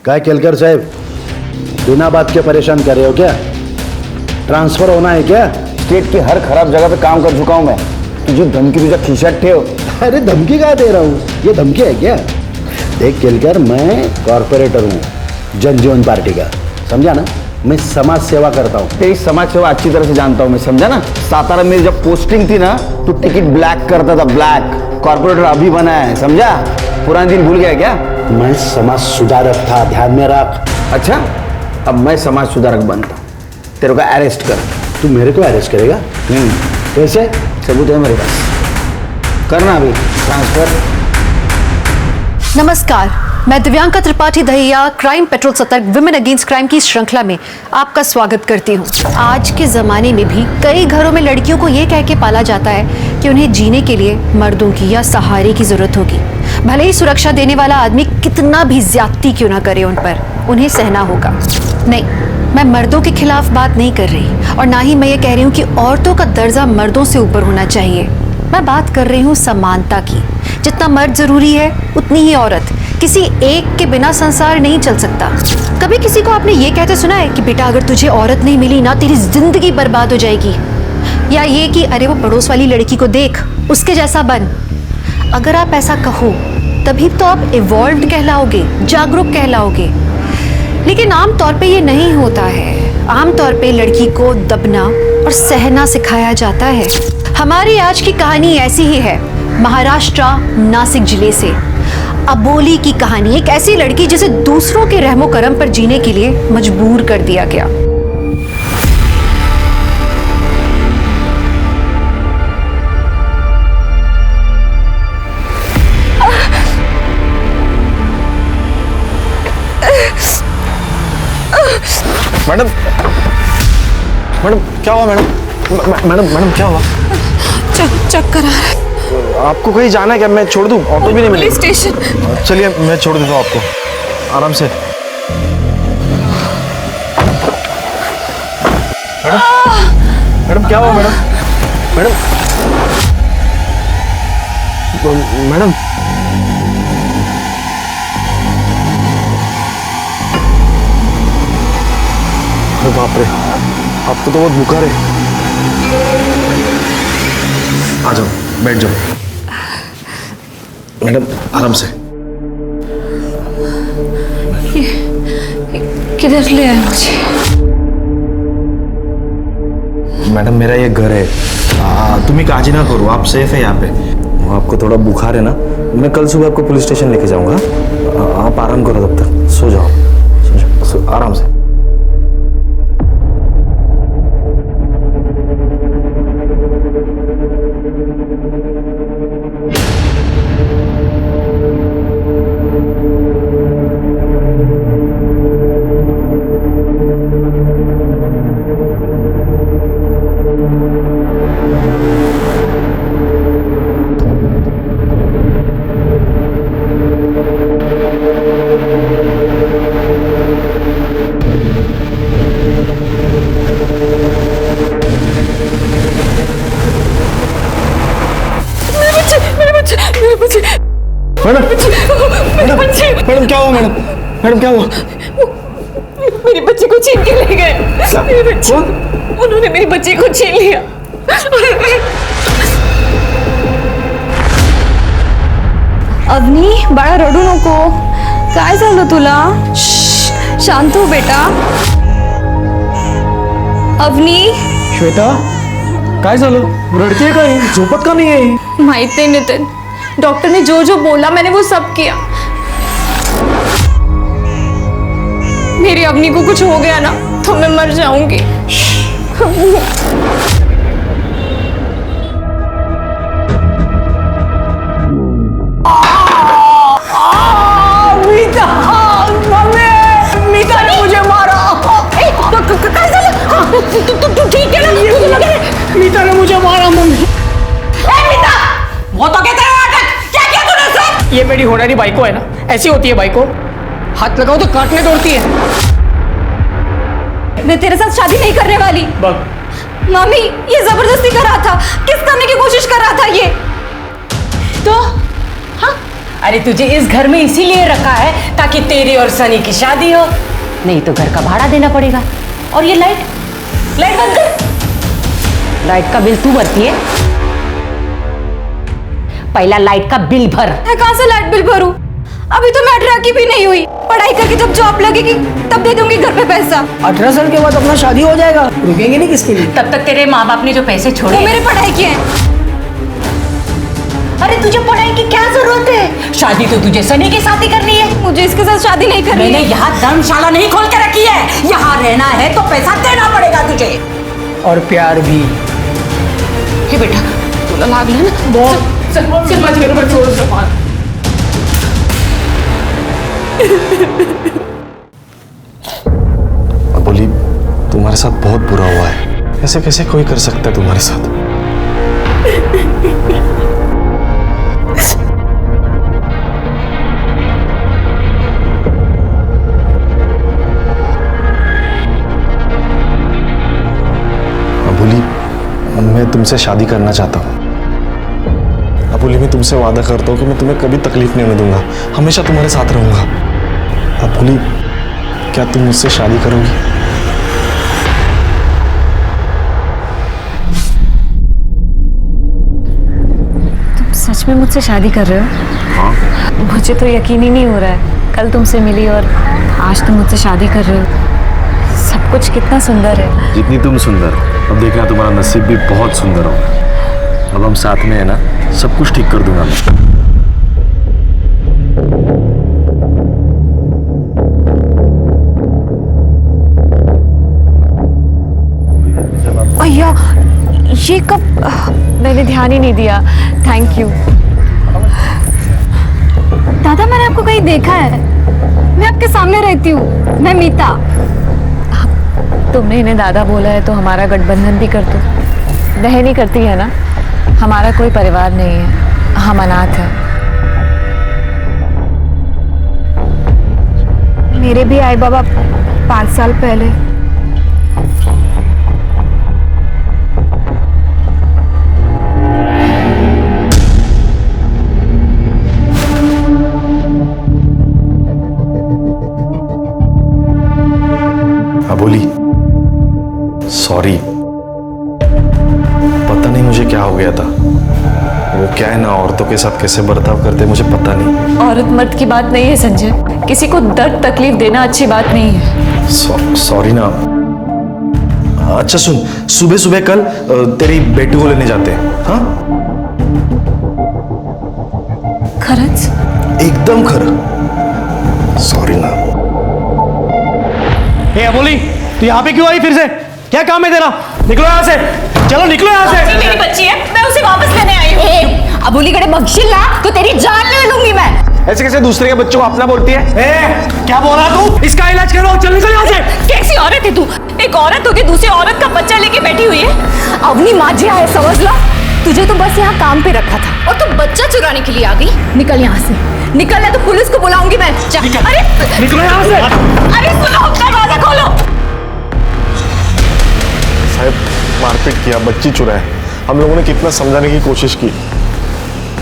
क्या केलकर साहब, बिना बात के परेशान कर रहे हो क्या? ट्रांसफर होना है क्या? स्टेट की हर खराब जगह पे काम कर चुका हूँ मैं। तुझे धमकी तुझे खींचट थे हो। अरे धमकी कहाँ दे रहा हूँ, ये धमकी है क्या? देख केलकर, मैं कॉर्पोरेटर हूँ जन जीवन पार्टी का, समझा ना? मैं समाज सेवा करता हूँ। तेरी समाज सेवा अच्छी तरह से जानता हूँ मैं, समझा ना? सातारा में जब पोस्टिंग थी ना, तो टिकट ब्लैक करता था, ब्लैक। कॉर्पोरेटर अभी बना है, समझा? पुराने दिन भूल गया क्या? मैं समाज सुधारक था, ध्यान में रख। अच्छा, अब मैं समाज सुधारक बनता हूँ, तेरे को अरेस्ट कर। तू मेरे को अरेस्ट करेगा? कैसे? सबूत है मेरे पास, करना अभी ट्रांसफर। नमस्कार, मैं दिव्यांका त्रिपाठी दहिया क्राइम पेट्रोल सतर्क विमेन अगेंस्ट क्राइम की श्रृंखला में आपका स्वागत करती हूँ। आज के ज़माने में भी कई घरों में लड़कियों को ये कह के पाला जाता है कि उन्हें जीने के लिए मर्दों की या सहारे की ज़रूरत होगी। भले ही सुरक्षा देने वाला आदमी कितना भी ज्यादती क्यों ना करे उन पर, उन्हें सहना होगा। नहीं, मैं मर्दों के खिलाफ बात नहीं कर रही, और ना ही मैं ये कह रही हूँ कि औरतों का दर्जा मर्दों से ऊपर होना चाहिए। मैं बात कर रही हूँ समानता की। जितना मर्द जरूरी है, उतनी ही औरत। किसी एक के बिना संसार नहीं चल सकता। कभी किसी को आपने ये कहते सुना है कि बेटा अगर तुझे औरत नहीं मिली ना, तेरी जिंदगी बर्बाद हो जाएगी? या ये कि अरे वो पड़ोस वाली लड़की को देख, उसके जैसा बन। अगर आप ऐसा कहो तभी तो आप इवॉल्व्ड कहलाओगे, जागरूक कहलाओगे। लेकिन आमतौर पे ये नहीं होता है। आमतौर पे लड़की को दबना और सहना सिखाया जाता है। हमारी आज की कहानी ऐसी ही है, महाराष्ट्र नासिक जिले से। अबोली की कहानी, एक ऐसी लड़की जिसे दूसरों के रहमो करम पर जीने के लिए मजबूर कर दिया गया। मैडम, मैडम क्या हुआ? मैडम क्या हुआ? चक्कर आ रहा है। आपको कहीं जाना है क्या? मैं छोड़ दूं? ऑटो भी नहीं मिलेगा। Police station. चलिए मैं छोड़ देता हूँ आपको, आराम से। मैडम क्या हुआ? मैडम मैडम अरे बाप रे, आपको तो बहुत बुखार है। आ जाओ, बैठ जाओ। मैडम आराम से। किधर ले आए मुझे? मैडम मेरा ये घर है, तुम्हें काजी ना करो, आप सेफ है यहाँ पे। आपको थोड़ा बुखार है ना, मैं कल सुबह आपको पुलिस स्टेशन लेके जाऊंगा। आप आराम करो, तब तक सो जाओ, आराम से। मैडम क्या हुआ? मैडम क्या हुआ? मेरी बच्ची को छीन के ले गए। मेरी बच्ची, उन्होंने मेरी बच्ची को छीन लिया। अवनी, बाळा रडू नको। काय झालं तुला? शांत हो बेटा। अवनी। श्वेता काय झालं? रडते काय? झोपत का नहीं है? माहित नहीं नितिन, डॉक्टर ने जो जो बोला मैंने वो सब किया। मेरी अवनी को कुछ हो गया ना तो मैं मर जाऊंगी। मीता ने मुझे मारा। काय झालं? तू ठीक है ना? मीता ने मुझे मारा मम्मी। मीता, वो तो कहता है क्या किया तूने सब? ये मेरी होनारी बाइको है ना, ऐसी होती है बाइको, हाथ लगाओ तो काटने दौड़ती है। मैं तेरे साथ शादी नहीं करने वाली। मम्मी, ये जबरदस्ती कर रहा था। किस करने की कोशिश कर रहा था ये? तो हाँ, अरे तुझे इस घर में इसीलिए रखा है ताकि तेरी और सनी की शादी हो, नहीं तो घर का भाड़ा देना पड़ेगा। और ये लाइट बंद कर। लाइट का बिल तू भरती है, पहला लाइट का बिल भर। मैं कहाँ से लाइट बिल भरूं? अभी तो मैं 18 की भी नहीं हुई। पढ़ाई करके जब जॉब लगेगी तब दे दूंगी घर पे पैसा। 18 साल के बाद अपना शादी हो जाएगा, रुकेंगे नहीं किसके लिए? तब तक तेरे माँ बाप ने जो पैसे छोड़े, वो मेरे पढ़ाई के हैं। अरे तुझे पढ़ाई की क्या जरूरत है? शादी तो तुझे सनी के साथ ही करनी है। मुझे इसके साथ शादी नहीं करनी मैंने है। यहाँ धर्मशाला नहीं खोल के रखी है, यहाँ रहना है तो पैसा देना पड़ेगा तुझे। और प्यार भी। हे बेटा, तूने लाग लिया ना? बहुत चल मत करो, मैं छोड़ सकता हूँ। बोली तुम्हारे साथ बहुत बुरा हुआ है, ऐसे कैसे कोई कर सकता है तुम्हारे साथ? बोली मैं तुमसे शादी करना चाहता हूँ। अबोली मैं तुमसे वादा करता हूँ कि मैं तुम्हें कभी तकलीफ नहीं होने दूंगा, हमेशा तुम्हारे साथ रहूंगा। अबोली क्या तुम मुझसे शादी करोगी? तुम सच में मुझसे शादी कर रहे हो? हाँ। मुझे तो यकीन ही नहीं हो रहा है। कल तुमसे मिली और आज तुम मुझसे शादी कर रहे हो। सब कुछ कितना सुंदर है। जितनी तुम सुंदर हो, अब देखना तुम्हारा नसीब भी बहुत सुंदर होगा। अब हम साथ में है ना, सब कुछ ठीक कर दूंगा मैं। भैया ये कब? मैंने ध्यान ही नहीं दिया। थैंक यू दादा। मैंने आपको कहीं देखा है। मैं आपके सामने रहती हूँ। मैं मीता। तुमने इन्हें दादा बोला है तो हमारा गठबंधन भी कर दो। बहन ही करती है ना। हमारा कोई परिवार नहीं है, हम अनाथ हैं। मेरे भी आई बाबा 5 साल पहले। अबोली सॉरी, पता नहीं मुझे क्या हो गया था। वो क्या है ना, औरतों के साथ कैसे बर्ताव करते मुझे पता नहीं। औरत मर्द की बात नहीं है संजय। किसी को दर्द तकलीफ देना अच्छी बात नहीं है। सॉरी ना। अच्छा सुन, सुबह सुबह कल तेरी बेटी को लेने जाते हैं। हाँ खरच? एकदम खरा। सॉरी ना। ए अबोली, तू यहाँ पे क्यों आई फिर से? क्या काम है तेरा? निकलो यहाँ से, चलो निकलो यहाँ से। मेरी बच्ची है, मैं उसे वापस लेने आई हूँ। अबोली कड़े बख्शिल ना तो तेरी जान ले लूंगी मैं। ऐसे कैसे दूसरे के बच्चों को अपना बोलती है? ए, क्या बोल रहा तू? इसका इलाज करो, चल निकल यहाँ से। कैसी औरत है तू? एक औरत होके दूसरी औरत का बच्चा लेके बैठी हुई है। अवनी माजिया है, समझ लो। तुझे तो बस यहाँ काम पे रखा था और तू बच्चा चुराने के लिए आ गई। निकल यहाँ से, निकल है तो पुलिस को बुलाऊंगी मैं। अरे निकलो यहाँ से। अरे सुनो, दरवाजा खोलो। साहब मारपीट किया, बच्ची चुराए, हम लोगों ने कितना समझाने की कोशिश की।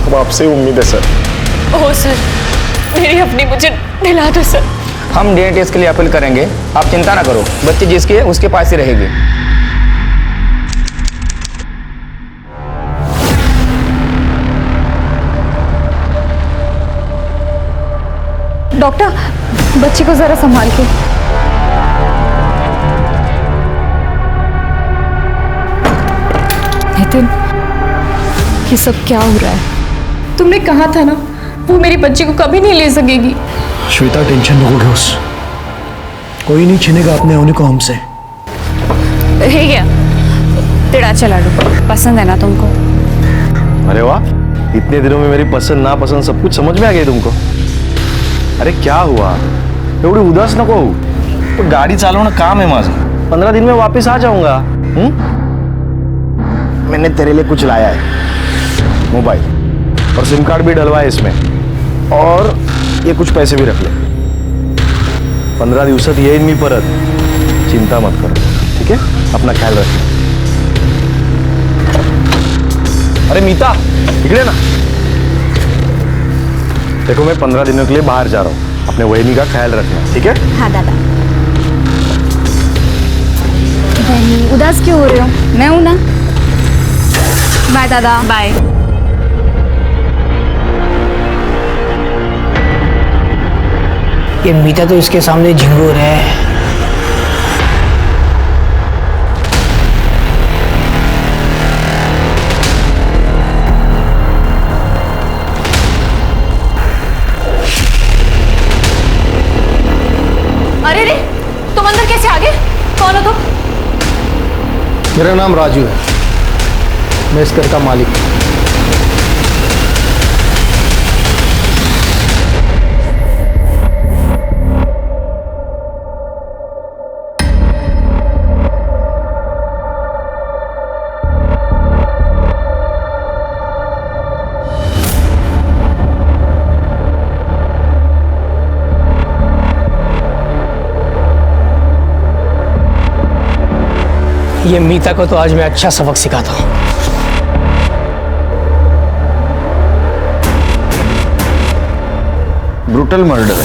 अब आपसे ही उम्मीद है सर। ओह सर, मेरी अपनी मुझे दिला दो सर। हम डीएनए टेस्ट के लिए अपील करेंगे, आप चिंता ना करो। बच्ची जिसकी है उसके पास ही रहेगी। डॉक्टर, बच्ची को जरा संभाल के। नितिन, ये सब क्या हो रहा है? तुमने कहा था ना वो मेरी बच्ची को कभी नहीं ले सकेगी। श्वेता टेंशन न हो उस, कोई नहीं छीनेगा अपने होने को हमसे। रह गया तेरा चला लो। पसंद है ना तुमको? अरे वाह, इतने दिनों में मेरी पसंद ना पसंद सब कुछ समझ में आ गई तुमको। अरे क्या हुआ, एवढी उदास नको होऊ. तो गाडी चालवणं काम है माझं. 15 दिन में वापस आ जाऊंगा. मैंने तेरे लिए कुछ लाया है, मोबाइल और सिम कार्ड भी डलवा है इसमें, और ये कुछ पैसे भी रख ले. 15 दिवसात येईन मी परत. चिंता मत करो, ठीक है? अपना ख्याल रख. अरे मीता, इकडे ना. देखो मैं 15 दिनों के लिए बाहर जा रहा हूँ, अपने वहिनी का ख्याल रखना, ठीक है? हाँ दादा। बहनी उदास क्यों हो रहे हो? मैं हूं ना। बाय दादा। बाय। ये मीता तो इसके सामने झिंगूर है। अरे रे, तुम अंदर कैसे आ गए? कौन हो तुम? मेरा नाम राजू है, मैं इस घर का मालिक हूँ। ये मीता को तो आज मैं अच्छा सबक सिखाता हूँ। ब्रूटल मर्डर है।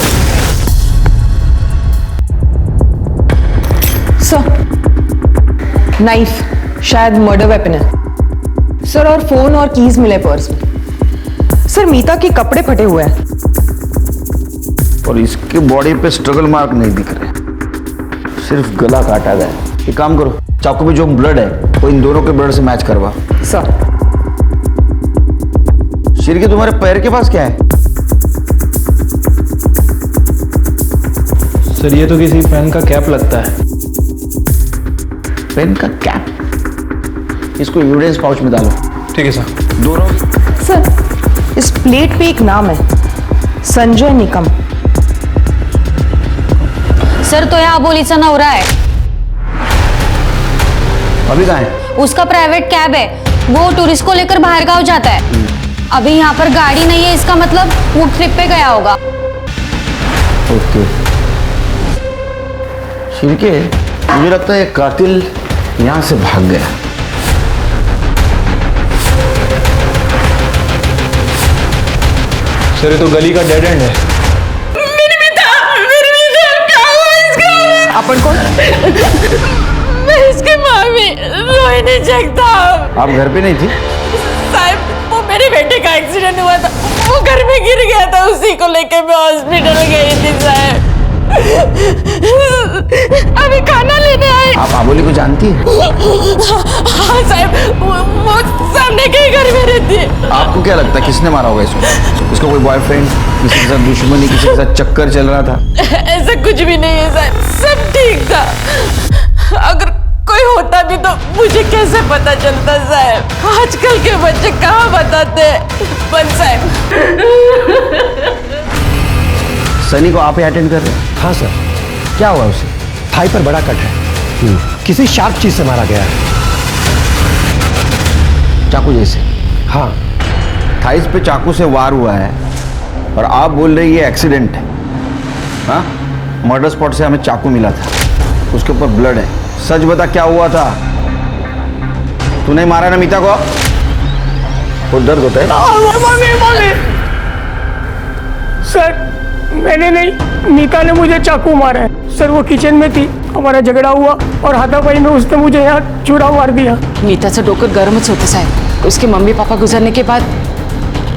सर, नाइफ शायद मर्डर वेपन है सर, और फोन और कीज मिले पर्स में। सर मीता के कपड़े फटे हुए हैं और इसके बॉडी पे स्ट्रगल मार्क नहीं दिख रहे, सिर्फ गला काटा गया है। एक काम करो, चाकू में जो ब्लड है वो इन दोनों के ब्लड से मैच करवा। सर। सिर के तुम्हारे पैर के पास क्या है? सर ये तो किसी पेन का कैप लगता है। पेन का कैप? इसको एविडेंस पाउच में डालो। ठीक है सर। दोनों। सर इस प्लेट पे एक नाम है, संजय निकम। सर तो यहाँ अबोलीचा नवरा है। अभी कहाँ है? उसका प्राइवेट कैब है, वो टूरिस्ट को लेकर बाहर गांव जाता है। अभी यहाँ पर गाड़ी नहीं है, इसका मतलब वो ट्रिप पे गया होगा। ओके। शिरके, मुझे लगता है कातिल यहाँ से भाग गया। सर ये तो गली का डेड एंड है। अपन कौन? मैं इसकी माँ भी रो ही नहीं सकता। आप घर पे नहीं थी? साहब वो मेरे बेटे का एक्सीडेंट हुआ था, वो घर में गिर गया था, उसी को लेके मैं हॉस्पिटल गई थी साहब। अभी खाना लेने आए। आप आबोली को जानती हैं? हाँ साहब, वो सामने के ही घर में रहती है। आपको क्या लगता है किसने मारा होगा इसको? इसका कोई बॉयफ्रेंड, किसी के साथ दुश्मनी, किसी के साथ चक्कर चल रहा था? ऐसा कुछ भी नहीं है साहब, सब ठीक था। अगर कोई होता भी तो मुझे कैसे पता चलता साहब? आजकल के बच्चे कहाँ बताते बन साहब। सनी को आप ही अटेंड कर रहे हैं? हाँ सर। क्या हुआ उसे? थाई पर बड़ा कट है, किसी शार्प चीज से मारा गया है। चाकू जैसे? हाँ। थाइस पे चाकू से वार हुआ है और आप बोल रहे ये एक्सीडेंट है? हाँ, मर्डर स्पॉट से हमें चाकू मिला था, उसके ऊपर ब्लड है। सच बता क्या हुआ था? तूने मारा ना मीता को? वो दर्द होता है? सर मैंने नहीं, मीता ने मुझे चाकू मारा है। सर वो किचन में थी, हमारा झगड़ा हुआ और हाथापाई में उसने मुझे यहाँ चूड़ा मार दिया। मीता से डोकर गर्मच होते साहब, उसके मम्मी पापा गुजरने के बाद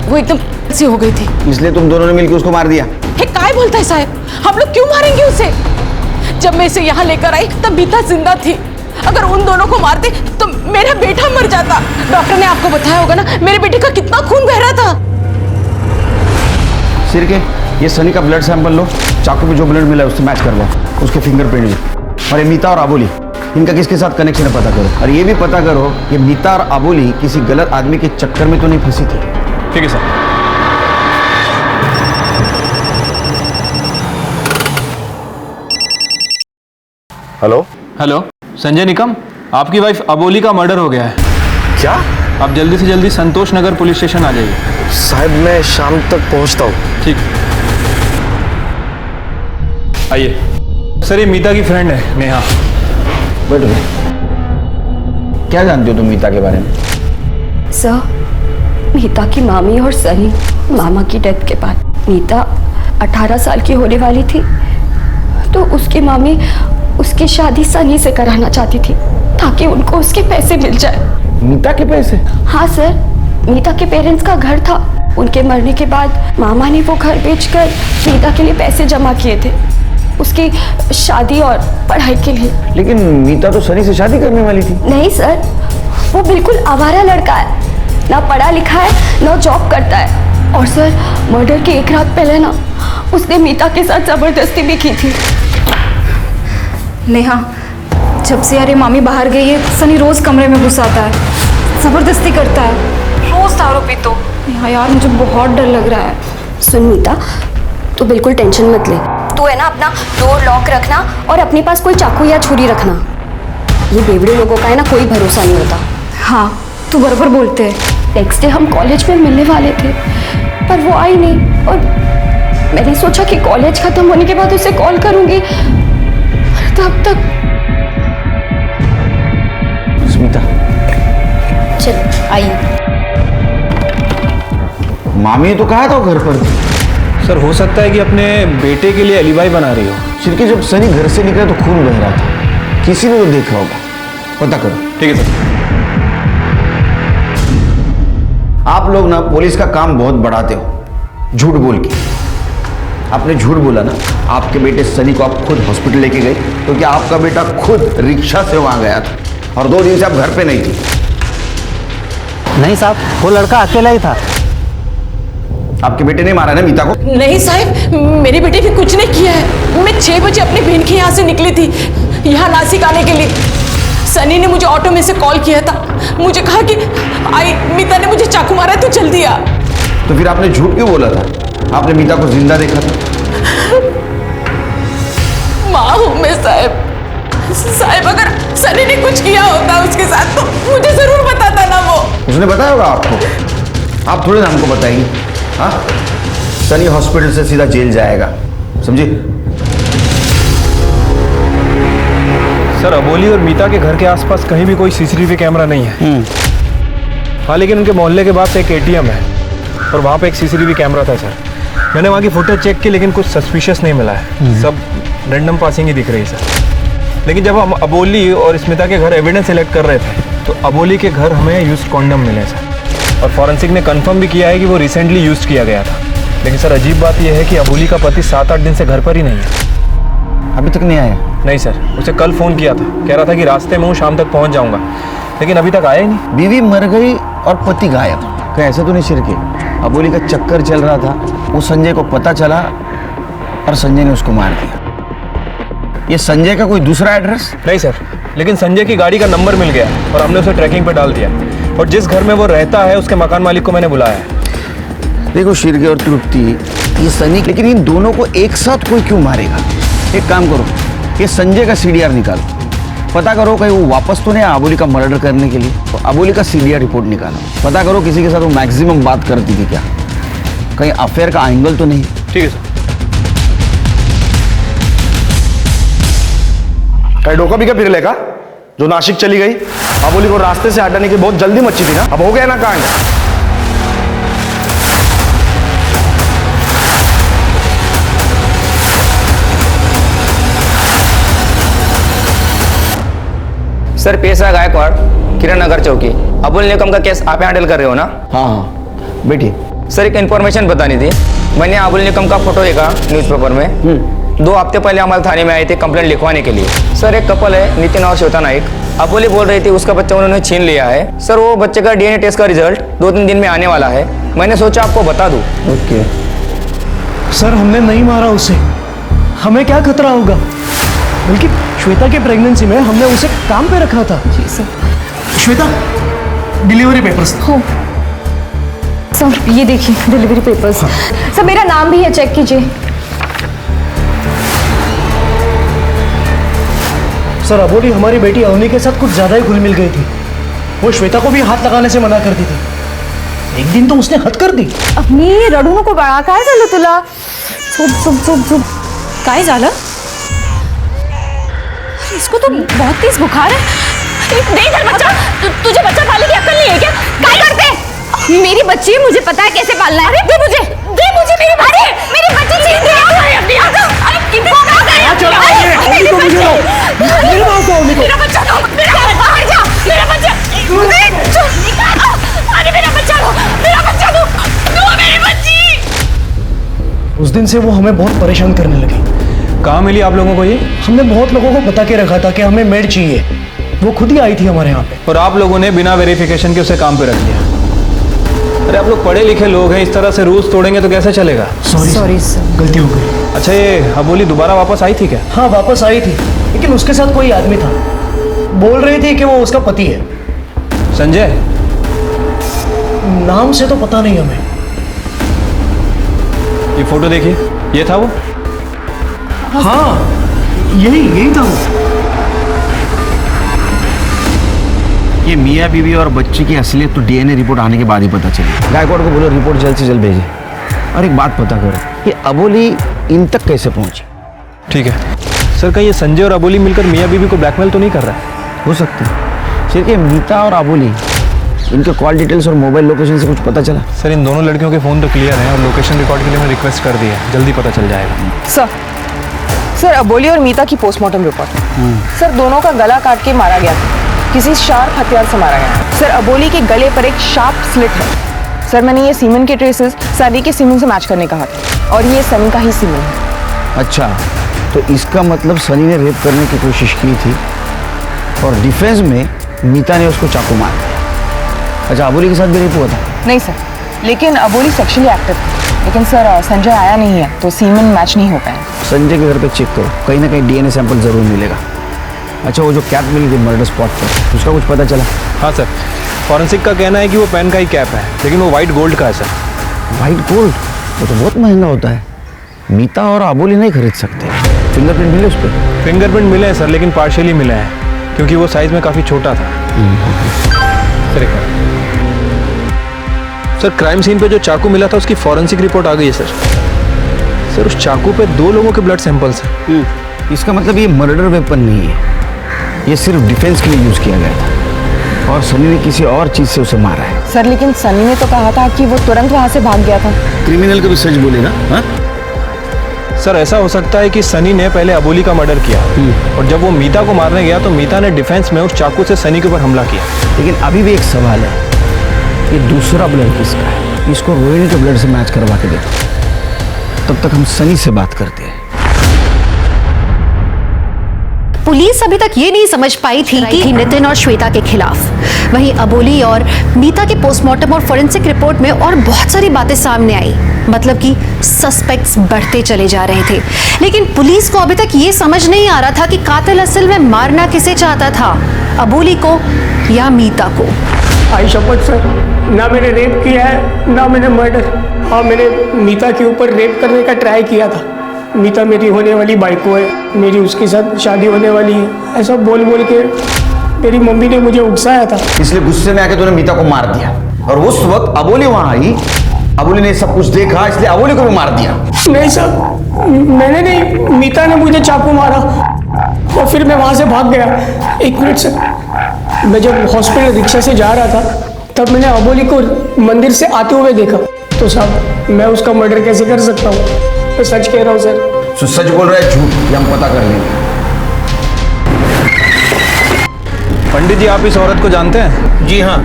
वो एकदम सी हो गई थी, इसलिए तुम दोनों ने मिलकर उसको मार दिया? काय बोलता है साहब, हम लोग क्यों मारेंगे उसे? जब मैं इसे यहाँ लेकर आई तब मीता जिंदा थी। अगर उन दोनों को मारते तो मेरा बेटा मर जाता। डॉक्टर ने आपको बताया होगा ना मेरे बेटे का कितना खून बह रहा था। सिर के, ये सनी का ब्लड सैंपल लो, चाकू में जो ब्लड मिला है उससे मैच करवाओ, उसके फिंगरप्रिंट लो। और ये मीता और आबोली, इनका किसके साथ कनेक्शन है पता करो। और ये भी पता करो ये मीता और आबोली किसी गलत आदमी के चक्कर में तो नहीं फंसी थी। ठीक है sir. Hello. Hello, Sanjay Nikam, आपकी वाइफ अबोली का मर्डर हो गया है। क्या? आप जल्दी से जल्दी संतोष नगर पुलिस स्टेशन आ जाइए। साहब मैं शाम तक पहुंचता हूँ। ठीक, आइए। सर ये मीता की फ्रेंड है नेहा। बैठो। क्या जानते हो तुम मीता के बारे में? सर मीता की मामी और सनी मामा की डेथ के बाद मीता 18 साल की होने वाली थी तो उसकी मामी उसकी शादी सनी से कराना चाहती थी ताकि उनको उसके पैसे मिल जाए। मीता के पैसे? हाँ सर, मीता के पेरेंट्स का घर था। उनके मरने के बाद मामा ने वो घर बेचकर मीता के लिए पैसे जमा किए थे उसकी शादी और पढ़ाई के लिए। लेकिन मीता तो सनी से शादी करने वाली थी। नहीं सर, वो बिल्कुल आवारा लड़का है, ना पढ़ा लिखा है ना जॉब करता है। और सर मर्डर के एक रात पहले ना उसने मीता के साथ जबरदस्ती भी की थी। नेहा, जब से यार मामी बाहर गई है सनी रोज कमरे में घुस आता है, जबरदस्ती करता है, रोज दारू पीता। नेहा यार मुझे बहुत डर लग रहा है। सुन मीता, तू बिल्कुल टेंशन मत ले। तू है ना अपना डोर लॉक रखना और अपने पास कोई चाकू या छुरी रखना। ये बेवड़े लोगों का है ना कोई भरोसा नहीं होता। हाँ तू बराबर बोलते है। नेक्स्ट डे हम कॉलेज में मिलने वाले थे पर वो आई नहीं और मैंने सोचा कि कॉलेज खत्म होने के बाद उसे कॉल करूंगी। तब तक स्मिता चल आइए। मामी तो कहा था वो घर पर थी। सर हो सकता है कि अपने बेटे के लिए एलिबाई बना रही हो। छिड़के जब सनी घर से निकला तो खून बह रहा था, किसी ने तो देखा होगा, पता करो। ठीक है सर। आप लोग ना पुलिस का काम बहुत बढ़ाते हो, झूठ बोल के। आपने झूठ बोला ना, आपके बेटे सनी को आप खुद हॉस्पिटल लेके गए क्योंकि आपका बेटा खुद रिक्शा से वहां गया था और 2 दिन से आप घर पे नहीं थे। नहीं साहब, वो लड़का अकेला ही था। आपके बेटे ने मारा ना मीता को? नहीं साहब, मेरे बेटे ने कुछ नहीं किया है। मैं 6 बजे अपनी बहन के यहाँ से निकली थी यहाँ नासिक आने के लिए। सनी ने मुझे ऑटो में से कॉल किया था, मुझे कहा कि आई मीता ने मुझे चाकू मारा है तो जल्दी आ। तो फिर आपने झूठ क्यों बोला था? आपने मीता को जिंदा देखा था। माँ हूँ मैं साहब, अगर सनी ने कुछ किया होता उसके साथ तो मुझे जरूर बताता ना वो। उसने बताया होगा आपको, आप थोड़े ना हमको बताएंगे। हाँ, सनी हॉस्पिटल से सीधा जेल जाएगा, समझे? सर अबोली और मीता के घर के आसपास कहीं भी कोई सीसीटीवी कैमरा नहीं है। हाँ लेकिन उनके मोहल्ले के पास एक एटीएम है और वहाँ पे एक सीसीटीवी कैमरा था सर। मैंने वहाँ की फुटेज चेक की लेकिन कुछ सस्पिशियस नहीं मिला है, सब रैंडम पासिंग ही दिख रही है सर। लेकिन जब हम अबोली और स्मिता के घर एविडेंस सेलेक्ट कर रहे थे तो अबोली के घर हमें यूज्ड कॉन्डम मिले सर और फॉरेंसिक ने कंफर्म भी किया है कि वो रिसेंटली यूज किया गया था। लेकिन सर अजीब बात यह है कि अबोली का पति 7-8 दिन से घर पर ही नहीं है। अभी तक नहीं आया? नहीं सर, उसे कल फ़ोन किया था, कह रहा था कि रास्ते में हूँ, शाम तक पहुँच जाऊँगा, लेकिन अभी तक आया ही नहीं। बीवी मर गई और पति गायब, कहीं ऐसा तो नहीं शिरके? अबोली का चक्कर चल रहा था, वो संजय को पता चला और संजय ने उसको मार दिया। ये संजय का कोई दूसरा एड्रेस? नहीं सर, लेकिन संजय की गाड़ी का नंबर मिल गया और हमने उसे ट्रैकिंग पे डाल दिया और जिस घर में वो रहता है उसके मकान मालिक को मैंने बुलाया है। देखो शिरके और तृप्ति, ये सनी, लेकिन इन दोनों को एक साथ कोई क्यों मारेगा? एक काम करो, ये संजय का सीडीआर निकालो, पता करो कहीं वो वापस तो नहीं अबोली का मर्डर करने के लिए। तो अबोली का सीडीआर रिपोर्ट निकालो, पता करो किसी के साथ वो मैक्सिमम बात करती थी क्या, कहीं अफेयर का एंगल तो नहीं। ठीक है सर। कहीं डोका भी क्या फिर लेगा जो नासिक चली गई? अबोली को रास्ते से हटाने की बहुत जल्दी मची थी ना, अब हो गया ना कांड। सर पेशा गायकवाड़, किरण नगर चौकी। अबुल निकम का केस आप हैंडल कर रहे हो ना? हाँ हाँ बेटी। सर एक इन्फॉर्मेशन बतानी थी। मैंने अबुल निकम का फोटो देखा न्यूज़पेपर में। 2 हफ्ते पहले हमारे थाने में आए थे कंप्लेंट लिखवाने के लिए। सर एक कपल है, नितिन और श्वेता नाइक। अबोली बोल रही थी उसका बच्चा उन्होंने छीन लिया है। सर वो बच्चे का डीएनए टेस्ट का रिजल्ट 2-3 दिन में आने वाला है, मैंने सोचा आपको बता दूं। ओके सर, हमने नहीं मारा उसे, हमें क्या खतरा होगा? बल्कि श्वेता के प्रेगनेंसी में हमने उसे काम पे रखा था। जी सर। Shweta, delivery papers. हो सर, ये देखिए डिलीवरी पेपर्स। सर मेरा नाम भी है, चेक कीजिए। सर अबोली हमारी बेटी अवनी के साथ कुछ ज्यादा ही घुल मिल गई थी। वो श्वेता को भी हाथ लगाने से मना करती थी। एक दिन तो उसने हद कर दी। अपनी रडू नको बाळा, काय झालं तुला? झोप झोप झोप झोप। काय झालं? इसको तो बहुत तेज बुखार है। नहीं इधर बच्चा, तुझे बच्चा पालने की अक्ल नहीं है क्या? क्या करते? मेरी बच्ची है, मुझे पता है कैसे पालना है। दे मुझे मेरी बच्ची। उस दिन से वो हमें बहुत परेशान करने लगी। कहाँ मिली आप लोगों को ये? हमने बहुत लोगों को बता के रखा था कि हमें मेड चाहिए। वो खुद ही आई थी हमारे यहाँ पे। और आप लोगों ने बिना वेरिफिकेशन के उसे काम पे रख दिया। अरे आप लोग पढ़े लिखे लोग हैं, इस तरह से रूल्स तोड़ेंगे तो कैसे चलेगा? सॉरी सर, गलती हो गई। अच्छा, ये अबोली दोबारा वापस आई थी क्या? हाँ वापस आई थी, लेकिन उसके साथ कोई आदमी था। बोल रही थी कि वो उसका पति है। संजय? नाम से तो पता नहीं हमें। ये फोटो देखिए, ये था वो? हाँ यही था वो। ये मियाँ बीवी और बच्ची की असलियत तो डीएनए रिपोर्ट आने के बाद ही पता चली। गायकवाड़ को बोलो रिपोर्ट जल्द से जल्द भेजे। और एक बात पता करो, ये अबोली इन तक कैसे पहुंची? ठीक है सर, कहीं ये संजय और अबोली मिलकर मियाँ बीवी को ब्लैकमेल तो नहीं कर रहा है? हो सकता है। सिर्फ ये मीता और अबोली, इनके कॉल डिटेल्स और मोबाइल लोकेशन से कुछ पता चला? सर इन दोनों लड़कियों के फ़ोन तो क्लियर हैं और लोकेशन रिकॉर्ड के लिए मैं रिक्वेस्ट कर दी है, जल्दी पता चल जाएगा। सर अबोली और मीता की पोस्टमार्टम रिपोर्ट। सर दोनों का गला काट के मारा गया था, किसी शार्प हथियार से मारा गया। सर अबोली के गले पर एक शार्प स्लिट है। सर मैंने ये सीमेंट के ट्रेसेस सनी के सीमेंट से मैच करने कहा था, और ये सनी का ही सीमेंट है। अच्छा, तो इसका मतलब सनी ने रेप करने की कोशिश की थी और डिफेंस में मीता ने उसको चाकू मार दिया। अच्छा, अबोली के साथ भी रेप हुआ था? नहीं सर, लेकिन अबोली सेक्सुअली एक्टिव थी। लेकिन सर संजय आया नहीं है तो सीमेंट मैच नहीं हो पाया। संजय के घर पे चेक करो, कहीं ना कहीं डीएनए सैंपल जरूर मिलेगा। अच्छा, वो जो कैप मिली थी मर्डर स्पॉट पर, उसका कुछ पता चला? हाँ सर, फॉरेंसिक का कहना है कि वो पेन का ही कैप है, लेकिन वो वाइट गोल्ड का है सर। White gold? वो तो बहुत महंगा होता है, मीता और अबोली नहीं खरीद सकते। फिंगरप्रिंट मिले उस पर? फिंगरप्रिंट मिले हैं सर, लेकिन पार्शियली मिले हैं, क्योंकि वो साइज में काफ़ी छोटा था। सर एक मिनट। सर क्राइम सीन पे जो चाकू मिला था उसकी फॉरेंसिक रिपोर्ट आ गई है सर। उस चाकू पे 2 लोगों के ब्लड सैंपल्स हैं। इसका मतलब ये मर्डर वेपन नहीं है, ये सिर्फ डिफेंस के लिए यूज किया गया था और सनी ने किसी और चीज से उसे मारा है। सर लेकिन सनी ने तो कहा था कि वो तुरंत वहां से भाग गया था। क्रिमिनल कभी सच बोलेगा? हाँ? सर ऐसा हो सकता है कि सनी ने पहले अबोली का मर्डर किया और जब वो मीता को मारने गया तो मीता ने डिफेंस में उस चाकू से सनी के ऊपर हमला किया। लेकिन अभी भी एक सवाल है, ये दूसरा ब्लड किसका है? इसको रोहिणी के ब्लड से मैच करवा के देखो, तब तक हम सनी से बात करते हैं। पुलिस अभी तक ये नहीं समझ पाई थी कि नितिन और श्वेता के खिलाफ। वहीं अबोली और मीता के पोस्टमार्टम और फोरेंसिक रिपोर्ट में और बहुत सारी बातें सामने आई, मतलब कि सस्पेक्ट्स बढ़ते चले जा रहे थे। लेकिन पुलिस को अभी तक ये समझ नहीं आ रहा था कि कातिल असल में मारना किसे चाहता था, अबोली को या मीता को। आई शपथ सर, ना मैंने रेप किया है ना मैंने मर्डर। हाँ, मैंने मीता के ऊपर रेप करने का ट्राई किया था। मीता मेरी होने वाली बाइको है, मेरी उसके साथ शादी होने वाली है, ऐसा बोल बोल के मेरी मम्मी ने मुझे उकसाया था। इसलिए गुस्से में आके तूने मीता को मार दिया और उस वक्त अबोली वहां आई, अबोली ने सब कुछ देखा इसलिए अबोली को भी मार दिया। नहीं सर, मैंने नहीं, मीता ने मुझे चाकू मारा और फिर मैं वहां से भाग गया। 1 मिनट सर, मैं जब हॉस्पिटल रिक्शा से जा रहा था तब मैंने अबोली को मंदिर से आते हुए देखा। तो साहब मैं उसका मर्डर कैसे कर सकता हूँ? मैं सच कह रहा हूँ सर। तो सच बोल रहा है झूठ, ये हम पता कर लेंगे। पंडित जी, आप इस औरत को जानते हैं? जी हाँ,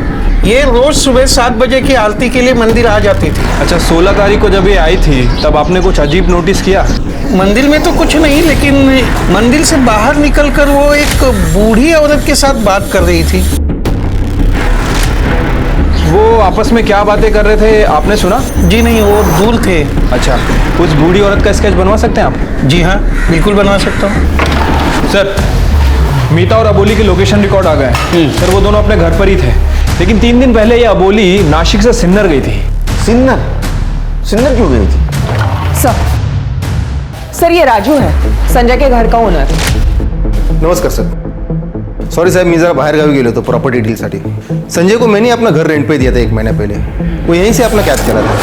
ये रोज सुबह 7 बजे की आरती के लिए मंदिर आ जाती थी। अच्छा, 16 तारीख को जब ये आई थी तब आपने कुछ अजीब नोटिस किया? मंदिर में तो कुछ नहीं, लेकिन मंदिर से बाहर निकलकर वो एक बूढ़ी औरत के साथ बात कर रही थी। वो आपस में क्या बातें कर रहे थे आपने सुना? जी नहीं, वो दूर थे। अच्छा, उस बूढ़ी औरत का स्केच बनवा सकते हैं आप? जी हाँ, बिल्कुल बनवा सकता हूँ। सर, मीता और अबोली के लोकेशन रिकॉर्ड आ गए। सर वो दोनों अपने घर पर ही थे, लेकिन 3 दिन पहले ये अबोली नासिक से सिन्नर गई थी। सिन्नर? सिन्नर क्यों गई थी? सर ये राजू है, संजय के घर का ओनर। नमस्कार सर। सॉरी साहेब, मी जरा बाहेर गावी गेलो होतो प्रॉपर्टी डीलसाठी। संजय को मैंने अपना घर रेंट पे दिया था 1 महीने पहले, वो यहीं से अपना कैद करा था।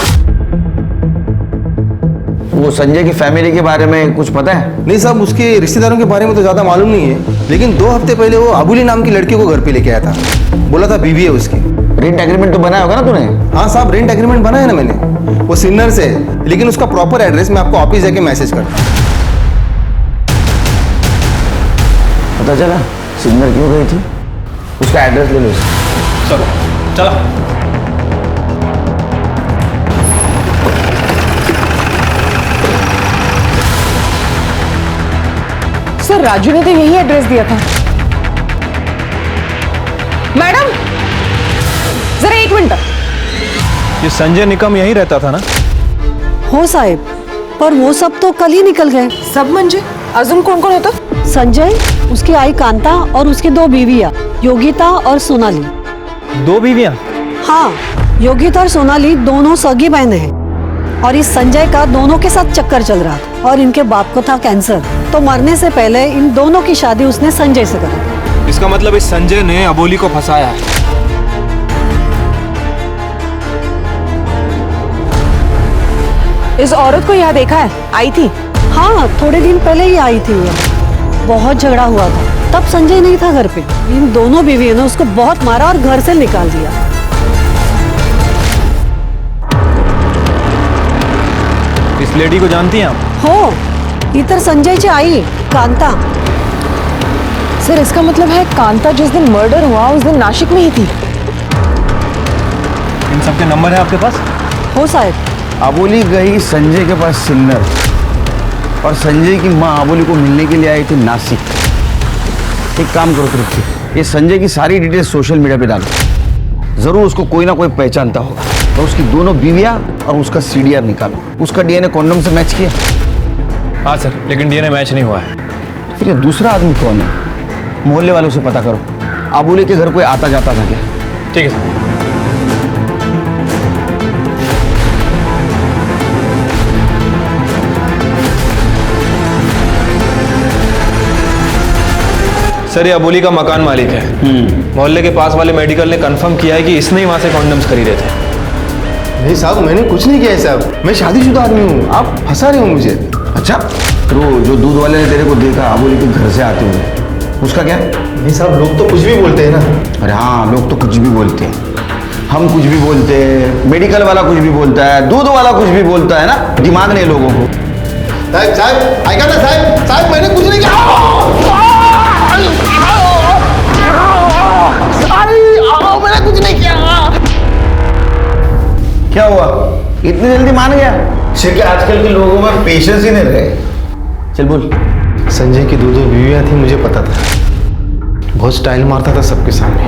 वो संजय की फैमिली के बारे में कुछ पता है? नहीं साहब, उसके रिश्तेदारों के बारे में तो ज़्यादा मालूम नहीं है, लेकिन 2 हफ्ते पहले वो अबोली नाम की लड़की को घर पे लेके आया था, बोला था बीवी है उसकी। रेंट एग्रीमेंट तो बनाया होगा ना तूने? हाँ साहब, रेंट एग्रीमेंट बनाया ना मैंने, वो सिन्नर से, लेकिन उसका प्रॉपर एड्रेस मैं आपको ऑफिस जाके मैसेज करता हूँ। पता चला सिन्नर क्यों गई थी? उसका एड्रेस ले लो। चलो चला। राजू ने तो यही एड्रेस दिया था। मैडम जरा एक मिनट। ये संजय निकम यहीं रहता था ना? हो साहब, पर वो सब तो कल ही निकल गए। सब म्हणजे अजून कौन कौन होता? संजय, उसकी आई कांता और उसकी 2 बीवियां योगिता और सोनाली। 2 बीवियां? हाँ, योगिता और सोनाली दोनों सगी बहनें हैं और इस संजय का दोनों के साथ चक्कर चल रहा था और इनके बाप को था कैंसर, तो मरने से पहले इन दोनों की शादी उसने संजय से करी। इसका मतलब इस संजय ने अबोली को फंसाया है। इस औरत को यहाँ देखा है? आई थी? हाँ, थोड़े दिन पहले ही आई थी। बहुत झगड़ा हुआ था, तब संजय नहीं था घर पे। इन दोनों बीवियों ने उसको बहुत मारा और घर से निकाल दिया। इस लेडी को जानती हैं आप? हो, इतर संजयची आई कांता। सर इसका मतलब है कांता जिस दिन मर्डर हुआ उस दिन नासिक में ही थी। इन सबके नंबर है आपके पास? हो साहब। अबोली गई संजय के पास सिन्नर और संजय की माँ अबोली को मिलने के लिए आई थी नासिक। एक काम करो तृप्ति, ये संजय की सारी डिटेल्स सोशल मीडिया पे डालो, जरूर उसको कोई ना कोई पहचानता होगा। और उसकी दोनों बीवियां और उसका सीडीआर निकालो। उसका डीएनए कॉन्डम से मैच किया? हाँ सर, लेकिन डीएनए मैच नहीं हुआ है। फिर ये दूसरा आदमी कौन है? मोहल्ले वालों से पता करो, अबोली के घर कोई आता जाता था क्या? ठीक है सर। सर ये अबोली का मकान मालिक है। मोहल्ले के पास वाले मेडिकल ने कंफर्म किया है कि इसने ही वहां से कॉन्डम्स खरीदे थे। नहीं साहब, मैंने कुछ नहीं किया है साहब, मैं शादीशुदा आदमी हूँ, आप फंसा रहे हो मुझे। अच्छा, तो जो दूध वाले ने तेरे को देखा अबोली के घर से आते हुए, उसका क्या? नहीं साहब, लोग तो कुछ भी बोलते हैं ना। अरे हाँ, लोग तो कुछ भी बोलते हैं, हम कुछ भी बोलते हैं, मेडिकल वाला कुछ भी बोलता है, दूध वाला कुछ भी बोलता है ना, दिमाग नहीं लोगों को। साहब साहब आएगा ना साहब, साहब मैंने कुछ नहीं किया। मैंने कुछ नहीं किया। क्या हुआ, इतनी जल्दी मान गया? कि आजकल के लोगों में पेशेंस ही नहीं रहे। चल बोल। संजय की 2 बीवियां थी, मुझे पता था। बहुत स्टाइल मारता था सबके सामने,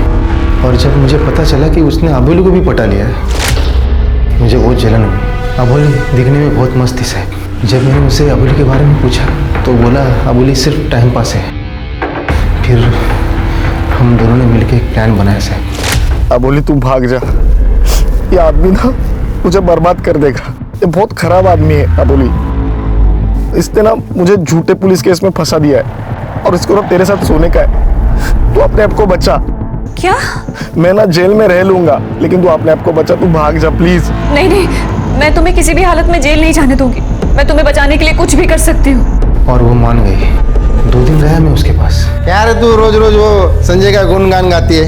और जब मुझे पता चला कि उसने अबोली को भी पटा लिया है, मुझे बहुत जलन हुई। अबोली दिखने में बहुत मस्त थी साहब। जब मैंने उसे अबोली के बारे में पूछा तो बोला अबोली सिर्फ टाइम पास है। फिर हम दोनों ने मिलकर एक प्लान बनाया साहब। अबोली तू भाग जा, ये आदमी ना मुझे बर्बाद कर देगा। ये बहुत खराब आदमी है अबोली। इसने ना मुझे झूठे पुलिस केस में फंसा दिया है और इसको ना तेरे साथ सोने का है। तू अपने आप को बचा। क्या? मैं ना जेल में रह लूंगा, लेकिन तू अपने आप को बचा, तू भाग जा प्लीज। नहीं नहीं, मैं तुम्हें किसी भी हालत में जेल नहीं जाने दूंगी। मैं तुम्हें बचाने के लिए कुछ भी कर सकती हूँ। और वो मान गई। 2 दिन रहा मैं उसके पास। यार तू रोज रोज वो संजय का गुणगान गाती है,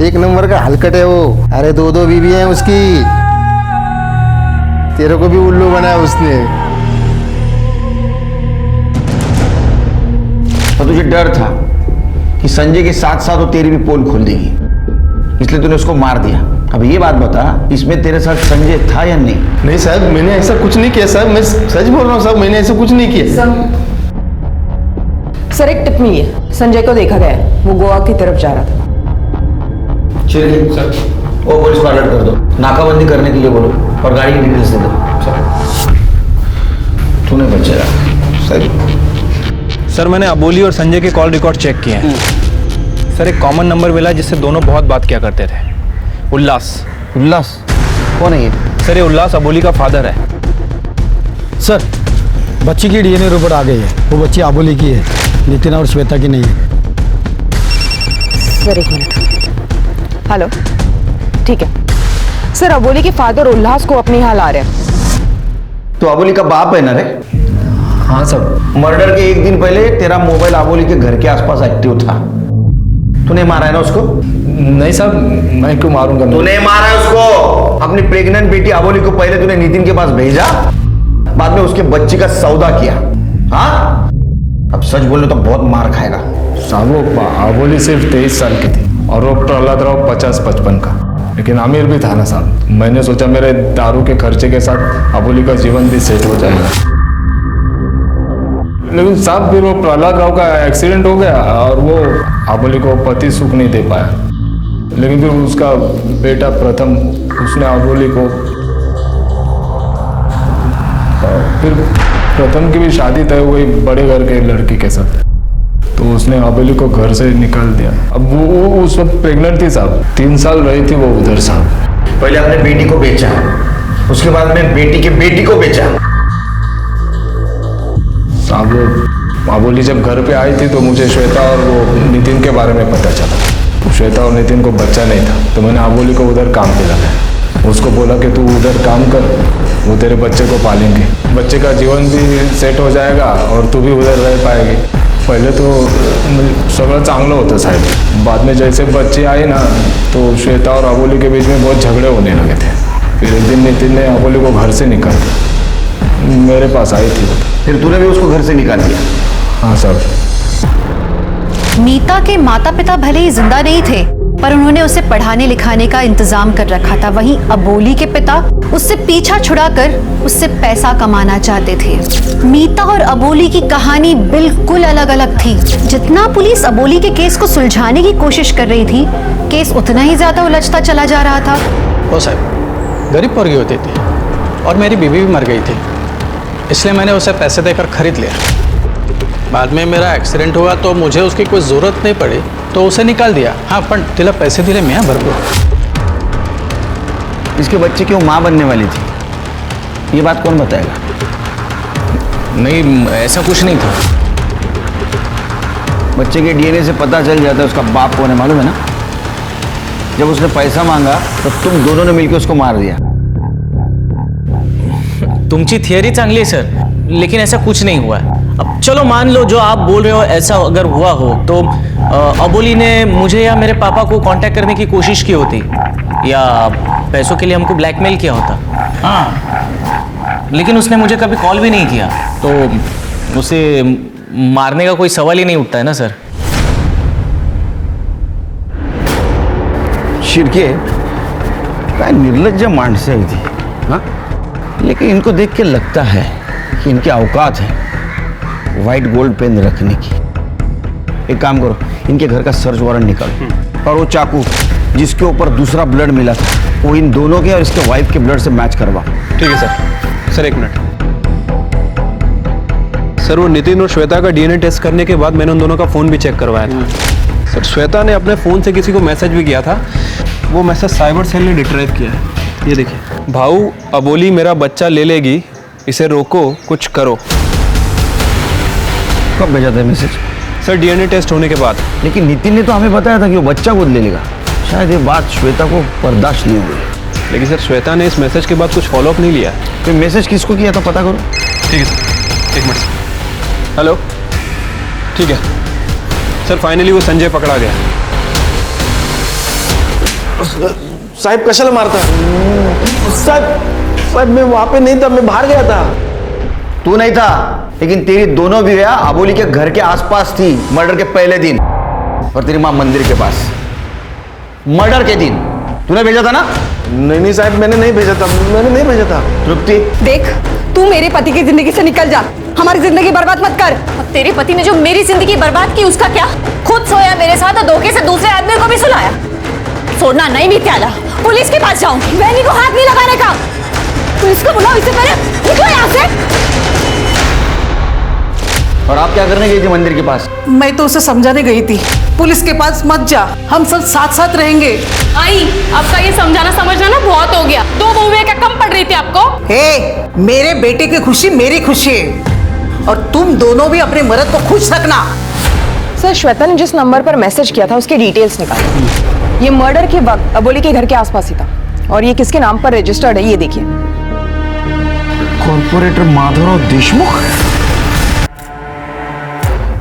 एक नंबर का हलकट है वो। अरे 2 बीवी हैं उसकी, तेरे को भी उल्लू बनाया उसने। और तुझे डर था कि संजय के साथ साथ वो तेरी भी पोल खोल देगी, इसलिए तूने उसको मार दिया। अब ये बात बता, इसमें तेरे साथ संजय था या नहीं? नहीं साहब, मैंने ऐसा कुछ नहीं किया साहब, मैं सच बोल रहा हूँ साहब, मैंने ऐसा कुछ नहीं किया। सर एक टिप मिली है, संजय को देखा गया है, वो गोवा की तरफ जा रहा था। चलिए सर, वो पुलिस को अलर्ट कर दो, नाकाबंदी करने के लिए बोलो और गाड़ी की डिटेल्स दे दो। तूने बचेगा सर। मैंने अबोली और संजय के कॉल रिकॉर्ड चेक किए हैं सर। एक कॉमन नंबर मिला जिससे दोनों बहुत बात किया करते थे, उल्लास। उल्लास कौन है ये? सर ये उल्लास अबोली का फादर है। सर बच्ची की डीएनए रिपोर्ट आ गई है, वो बच्ची अबोली की है, नितिन और श्वेता की नहीं है। सर एक मिनट। हेलो, ठीक है सर, अबोली के फादर उल्लास को अपने यहाँ ला रहे हैं। तो अबोली का बाप है ना रे? हाँ सर। मर्डर के 1 दिन पहले तेरा मोबाइल अबोली के घर के आसपास एक्टिव था। तूने मारा है ना उसको? नहीं साहब, मैं क्यों मारूंगा? तूने मारा है उसको। अपनी प्रेग्नेंट बेटी अबोली को पहले तूने नितिन के पास भेजा, बाद में उसके बच्चे का सौदा किया। हाँ, अब सच बोलो तो बहुत मार खाएगा। साहब वो अबोली सिर्फ 23 साल की थी और वो प्रहलाद राव 50-55 का, लेकिन अमीर भी था ना साहब। मैंने सोचा मेरे दारू के खर्चे के साथ अबोली का जीवन भी सेट हो जाएगा। लेकिन साहब फिर वो प्रहलाद राव का एक्सीडेंट हो गया और वो अबोली को पति सुख नहीं दे पाया। लेकिन फिर उसका बेटा प्रथम, उसने अबोली को, फिर प्रथम की भी शादी तय हुई बड़े घर के लड़की के साथ, तो उसने अबोली को घर से निकाल दिया। अब वो उस वक्त प्रेग्नेंट थी साहब, 3 साल रही थी वो उधर साहब। पहले अपने बेटी को बेचा, उसके बाद में बेटी की बेटी को बेचा। साहब अबोली जब घर पे आई थी तो मुझे श्वेता और वो नितिन के बारे में पता चला। श्वेता और नितिन को बच्चा नहीं था, तो मैंने अबोली को उधर काम पे लगाया। उसको बोला कि तू उधर काम कर, वो तेरे बच्चे को पालेंगे, बच्चे का जीवन भी सेट हो जाएगा और तू भी उधर रह पाएगी। पहले तो सगळं चांगलं होतं साहेब, बाद में जैसे बच्चे आए ना तो श्वेता और अबोली के बीच में बहुत झगड़े होने लगे थे। फिर एक दिन नितिन ने अबोली को घर से निकाल दिया, मेरे पास आई थी। फिर तूने भी उसको घर से निकाल दिया? हाँ सर। मीता के माता पिता भले ही जिंदा नहीं थे, पर उन्होंने उसे पढ़ाने लिखाने का इंतजाम कर रखा था। वहीं अबोली के पिता उससे पीछा छुड़ाकर उससे पैसा कमाना चाहते थे। मीता और अबोली की कहानी बिल्कुल अलग अलग थी। जितना पुलिस अबोली के केस को सुलझाने की कोशिश कर रही थी, केस उतना ही ज्यादा उलझता चला जा रहा था। ओ साहब, गरीब पोरगी होती थी और मेरी बीवी भी मर गई थी, इसलिए मैंने उसे पैसे देकर खरीद लिया। बाद में मेरा एक्सीडेंट हुआ तो मुझे उसकी कोई ज़रूरत नहीं पड़ी, तो उसे निकाल दिया। हाँ, पण तिला पैसे दिले मैं भरपूर। इसके बच्चे की वो माँ बनने वाली थी, ये बात कौन बताएगा? नहीं, ऐसा कुछ नहीं था। बच्चे के डीएनए से पता चल जाता है उसका बाप कौन है, मालूम है ना? जब उसने पैसा मांगा तो तुम दोनों ने मिलकर उसको मार दिया। तुमची थियरी चांगली है सर, लेकिन ऐसा कुछ नहीं हुआ है। अब चलो मान लो जो आप बोल रहे हो ऐसा अगर हुआ हो तो अबोली ने मुझे या मेरे पापा को कांटेक्ट करने की कोशिश की होती या पैसों के लिए हमको ब्लैकमेल किया होता। हाँ, लेकिन उसने मुझे कभी कॉल भी नहीं किया, तो उसे मारने का कोई सवाल ही नहीं उठता है ना सर। शिरके काय निर्लज्ज माणसं आहे ती, हाँ? लेकिन इनको देख के लगता है कि इनकी औकात है वाइट गोल्ड पेन रखने की। एक काम करो, इनके घर का सर्च वारंट निकालो और वो चाकू जिसके ऊपर दूसरा ब्लड मिला था वो इन दोनों के और इसके वाइफ के ब्लड से मैच करवाओ। ठीक है सर। सर एक मिनट सर, वो नितिन और श्वेता का डीएनए टेस्ट करने के बाद मैंने उन दोनों का फ़ोन भी चेक करवाया था। सर श्वेता ने अपने फ़ोन से किसी को मैसेज भी किया था, वो मैसेज साइबर सेल ने डिट्राइव किया है। ये देखिए, भाऊ अबोली मेरा बच्चा ले लेगी, इसे रोको, कुछ करो। कब भेजा था मैसेज? सर डीएनए टेस्ट होने के बाद। लेकिन नितिन ने तो हमें बताया था कि वो बच्चा गोद ले लेगा। शायद ये बात श्वेता को बर्दाश्त नहीं हुई। लेकिन सर श्वेता ने इस मैसेज के बाद कुछ फॉलोअप नहीं लिया। तो मैसेज किसको किया था पता करो। ठीक है सर, एक मिनट। हेलो, ठीक है सर, फाइनली वो संजय पकड़ा गया। साहब कशाला मारता? साहब मैं वहां पे नहीं था, मैं बाहर गया था। तू नहीं था, लेकिन तेरी दोनों बीवियां अबोली के घर के आसपास थी मर्डर के पहले दिन, और तेरी मां मंदिर के पास मर्डर के दिन। तूने भेजा था ना? नहीं साहब, मैंने नहीं भेजा था, मैंने नहीं भेजा था। तृप्ति, देख, तू मेरे पति की जिंदगी से निकल जा, हमारी जिंदगी बर्बाद मत कर। और तेरे पति ने जो मेरी जिंदगी बर्बाद की उसका क्या? खुद सोया मेरे साथ और धोखे से दूसरे आदमी को भी सुलाया। छोड़ना नहीं मित्याला, पुलिस के पास जाऊंगी। बहनी को हाथ नहीं लगाने का। पुलिस को बुलाओ, इससे पहले निकलो यहाँ से। और आप क्या करने गई थी मंदिर के पास? मैं तो उसे समझाने गई थी, पुलिस के पास मत जा, हम सब साथ साथ रहेंगे। आई, आपका ये समझाना समझना ना बहुत हो गया। 2 बहुएं क्या कम पड़ रही थी आपको? हे, मेरे बेटे की खुशी मेरी खुशी है, और तुम दोनों भी अपने मर्द को खुश रखना। सर श्वेता ने जिस नंबर पर मैसेज किया था उसके डिटेल्स निकाले। ये मर्डर के वक्त अबोली के घर के आसपास ही था, और ये किसके नाम पर रजिस्टर्ड है ये देखिए। कॉर्पोरेटर माधवराव देशमुख।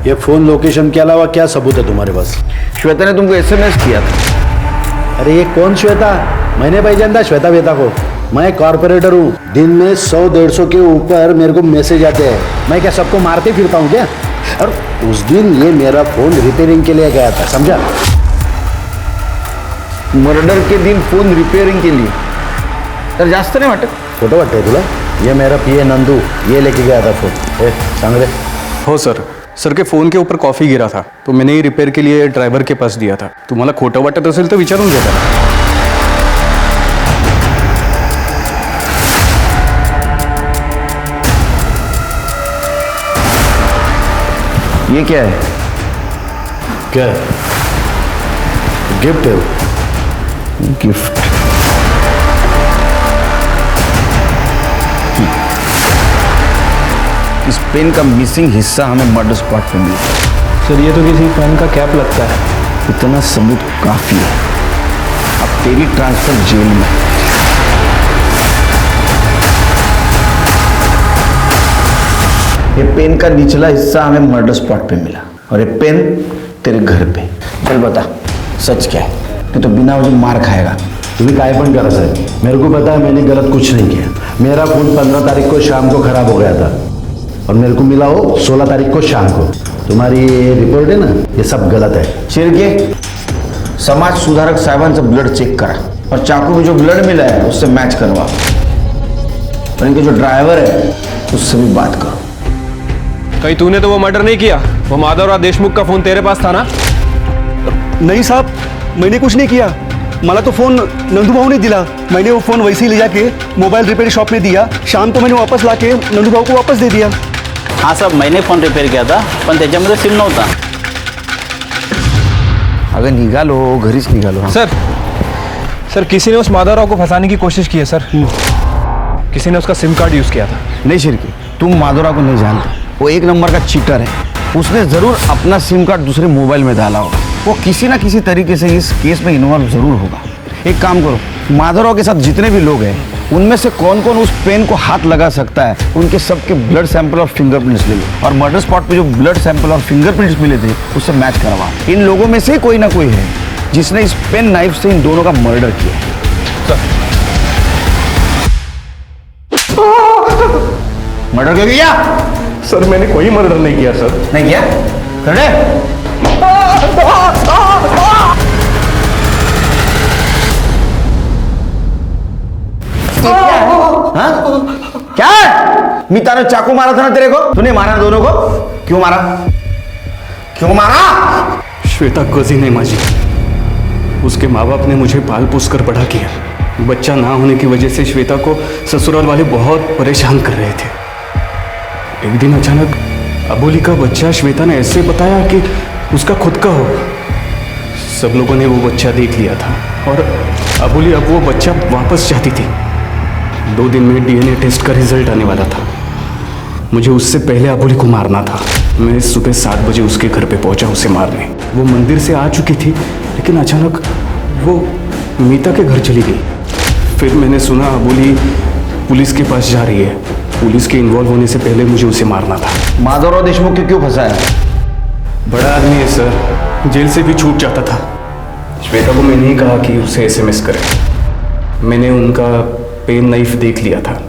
ये फोन लोकेशन के अलावा क्या सबूत है तुम्हारे पास? श्वेता ने तुमको एसएमएस किया था। अरे ये कौन श्वेता? मैंने भाई जानता श्वेता वेता को। मैं कॉर्पोरेटर हूँ, दिन में 100-150 के ऊपर मेरे को मैसेज आते हैं। मैं क्या सबको मारते फिरता हूँ क्या? और उस दिन ये मेरा फोन रिपेयरिंग के लिए गया था, समझा? मर्डर के दिन फोन रिपेयरिंग के लिए? तर जास्त नाही वाटत? खोटं वाटतंय तुला? ये मेरा पीए नंदू, ये लेके गया था फोन। सांग रे, हो सर के फोन के ऊपर कॉफी गिरा था तो मैंने ही रिपेयर के लिए ड्रायव्हर के पास दिया था. तुम्हाला खोटं वाटत असेल तर विचारून घ्या त्याला. ये क्या है? क्या है? गिफ्ट है वो. गिफ्ट. इस पेन का मिसिंग हिस्सा हमें मर्डर स्पॉट पे मिला. सर ये तो किसी पेन का कैप लगता है. इतना सबूत काफी है. अब तेरी ट्रांसफर जेल में. ये पेन का निचला हिस्सा हमें मर्डर स्पॉट पे मिला और ये पेन तेरे घर पे. चल बता सच क्या है, नहीं तो बिना वजह मार खाएगा. तुम्हें काय पण करा साहेब, मेरे को पता है मैंने गलत कुछ नहीं किया. मेरा फोन 15 तारीख को शाम को खराब हो गया था और मेरे को मिला हो 16 तारीख को शाम को. तुम्हारी ये रिपोर्ट है ना, ये सब गलत है. शिर्के, समाज सुधारक साहेबांचं ब्लड चेक करा और चाकू में जो ब्लड मिला है उससे मैच करवा. और इनके जो ड्राइवर है उससे भी बात करो. कहीं तूने तो वो मर्डर नहीं किया? वो माधवराव देशमुख का फोन तेरे पास था ना? नहीं साहब, मैंने कुछ नहीं किया. मला तो फोन नंदू भाऊ ने दिला. मैंने वो फोन वैसे ही ले जाके मोबाइल रिपेयर शॉप में दिया. शाम को मैंने वापस लाके नंदू भाऊ को वापस दे दिया. हाँ साहब, मैंने फोन रिपेयर किया था पण त्याच्यामध्ये सिम नव्हता. अगर निघालो घरीच निघालो. सर किसी ने उस माधवराव को फंसाने की कोशिश की है सर. किसी ने उसका सिम कार्ड यूज किया था. नहीं शिर्के, तुम माधवराव को नहीं जानते. वो एक नंबर का चीटर है. उसने जरूर अपना सिम कार्ड दूसरे मोबाइल में डाला होगा. वो किसी ना किसी तरीके से इस केस में इन्वॉल्व जरूर होगा. एक काम करो, माधवराव के साथ जितने भी लोग हैं उनमें से कौन कौन उस पेन को हाथ लगा सकता है उनके सबके ब्लड सैंपल और फिंगरप्रिंट्स ले लो और मर्डर स्पॉट पे जो ब्लड सैंपल और फिंगरप्रिंट्स मिले थे उससे मैच करवा. इन लोगों में से कोई ना कोई है जिसने इस पेन नाइफ से इन दोनों का मर्डर किया है. मर्डर क्यों किया? सर मैंने कोई मर्डर नहीं किया सर. नहीं किया? खड़े. क्या है? मीता ने चाकू मारा था ना तेरे को. तूने मारा दोनों को. क्यों मारा? क्यों मारा? श्वेता कजिन है माझी. उसके माँ बाप ने मुझे पाल पोस कर बड़ा किया. बच्चा ना होने की वजह से श्वेता को ससुराल वाले बहुत परेशान कर रहे थे. एक दिन अचानक अबोली का बच्चा श्वेता ने ऐसे बताया कि उसका खुद का हो. सब लोगों ने वो बच्चा देख लिया था और अबोली अब वो बच्चा वापस चाहती थी. 2 दिन में डीएनए टेस्ट का रिजल्ट आने वाला था. मुझे उससे पहले अबोली को मारना था. मैं सुबह 7 बजे उसके घर पे पहुंचा उसे मारने. वो मंदिर से आ चुकी थी लेकिन अचानक वो मीता के घर चली गई. फिर मैंने सुना अबोली पुलिस के पास जा रही है. पुलिस के इन्वॉल्व होने से पहले मुझे उसे मारना था. माधवराव देशमुख को क्यों फंसाया? बड़ा आदमी है सर, जेल से भी छूट जाता था. श्वेता को मैंने ही कहा कि उसे एसएमएस करे. मैंने उनका पेन नाइफ देख लिया था,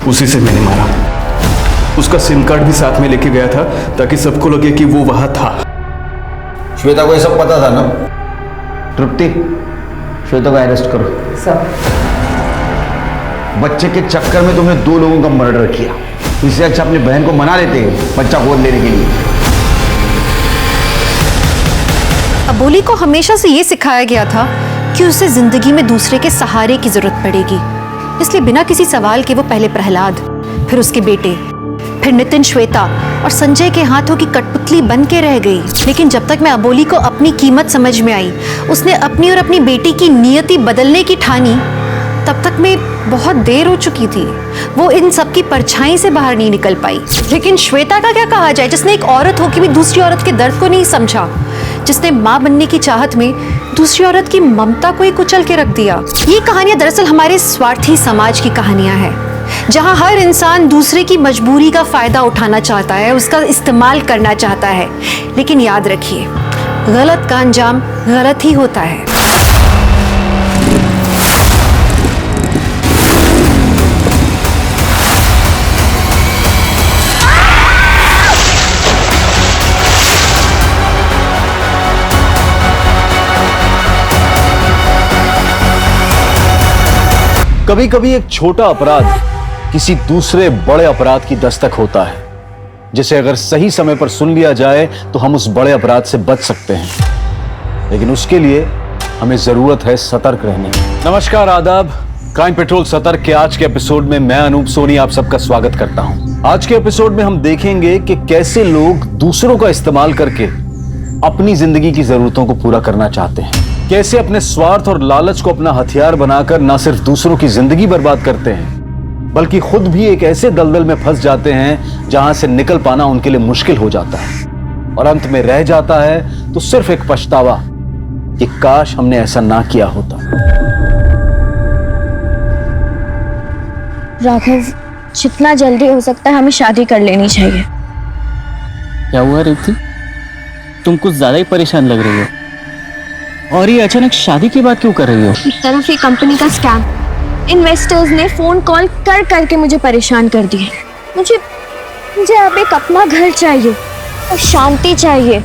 उसी से मैंने मारा. उसका सिम कार्ड भी साथ में लेके गया था ताकि सबको लगे कि वो वहां था. श्वेता को ये सब पता था ना? तृप्ति, श्वेता को अरेस्ट करो. सर बच्चे के चक्कर में तुमने 2 लोगों का मर्डर किया. इससे अच्छा अपनी बहन को मना लेते बच्चा गोद लेने के लिए. अबोली को हमेशा से ये सिखाया गया था कि उसे जिंदगी में दूसरे के सहारे की जरूरत पड़ेगी. इसलिए बिना किसी सवाल के वो पहले प्रहलाद, फिर उसके बेटे, फिर नितिन, श्वेता और संजय के हाथों की कठपुतली बन के रह गई. लेकिन जब तक मैं अबोली को अपनी कीमत समझ में आई, उसने अपनी और अपनी बेटी की नियति बदलने की ठानी, तब तक मैं बहुत देर हो चुकी थी. वो इन सब की परछाई से बाहर नहीं निकल पाई. लेकिन श्वेता का क्या कहा जाए, जिसने एक औरत होकर भी दूसरी औरत के दर्द को नहीं समझा, जिसने माँ बनने की चाहत में दूसरी औरत की ममता को ही कुचल के रख दिया. ये कहानियां दरअसल हमारे स्वार्थी समाज की कहानियां हैं, जहां हर इंसान दूसरे की मजबूरी का फायदा उठाना चाहता है, उसका इस्तेमाल करना चाहता है. लेकिन याद रखिए, गलत का अंजाम गलत ही होता है. कभी कभी एक छोटा अपराध किसी दूसरे बड़े अपराध की दस्तक होता है, जिसे अगर सही समय पर सुन लिया जाए तो हम उस बड़े अपराध से बच सकते हैं, लेकिन उसके लिए हमें जरूरत है सतर्क रहने की। नमस्कार, आदाब। क्राइम पेट्रोल सतर्क के आज के एपिसोड में मैं अनूप सोनी आप सबका स्वागत करता हूं। आज के एपिसोड में हम देखेंगे कि कैसे लोग दूसरों का इस्तेमाल करके अपनी जिंदगी की जरूरतों को पूरा करना चाहते हैं, कैसे अपने स्वार्थ और लालच को अपना हथियार बनाकर न सिर्फ दूसरों की जिंदगी बर्बाद करते हैं बल्कि खुद भी एक ऐसे दलदल में फंस जाते हैं जहां से निकल पाना उनके लिए मुश्किल हो जाता है और अंत में रह जाता है तो सिर्फ एक पछतावा कि काश हमने ऐसा ना किया होता। राघव, जितना जल्दी हो सकता है हमें शादी कर लेनी चाहिए। क्या हुआ रेवती, तुम कुछ ज्यादा ही परेशान लग रही हो। और ये अचानक शादी की बात क्यों कर रही हो? एक तरफ ये कंपनी का स्कैम, इन्वेस्टर्स ने फोन कॉल कर करके मुझे परेशान कर दिया। मुझे अब एक अपना घर चाहिए और शांति चाहिए।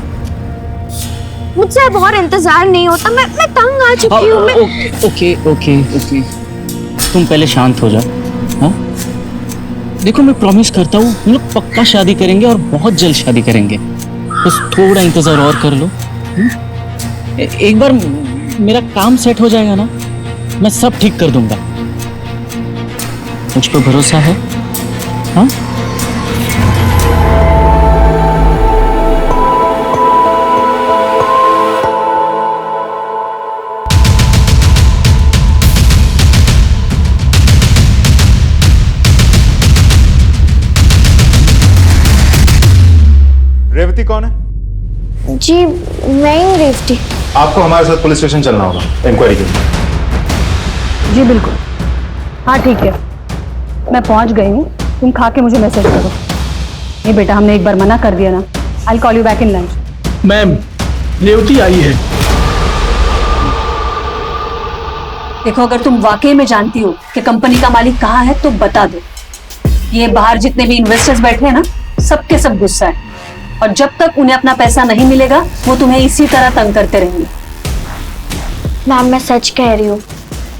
मुझसे अब और इंतजार नहीं होता। मैं तंग आ चुकी हूँ। ओके, तुम पहले शांत हो जाओ। हाँ, देखो मैं प्रॉमिस करता हूँ हम लोग पक्का शादी करेंगे और बहुत जल्द शादी करेंगे। बस थोड़ा इंतजार और कर लो। एक बार मेरा काम सेट हो जाएगा ना, मैं सब ठीक कर दूंगा। मुझ पर भरोसा है? हाँ? रेवती कौन है? जी मैं ही रेवती। आपको हमारे साथ पुलिस स्टेशन चलना होगा इंक्वायरी के लिए। जी बिल्कुल। हाँ ठीक है, मैं पहुंच गई हूँ, तुम खा के मुझे मैसेज करो। नहीं बेटा, हमने एक बार मना कर दिया ना। I call you back in lunch. Ma'am, Revathi आई है। देखो, अगर तुम वाकई में जानती हो कि कंपनी का मालिक कहाँ है तो बता दो। ये बाहर जितने भी इन्वेस्टर्स बैठे हैं ना, सबके सब गुस्सा है और जब तक उन्हें अपना पैसा नहीं मिलेगा वो तुम्हें इसी तरह तंग करते रहेंगे। मैम, मैं सच कह रही हूँ,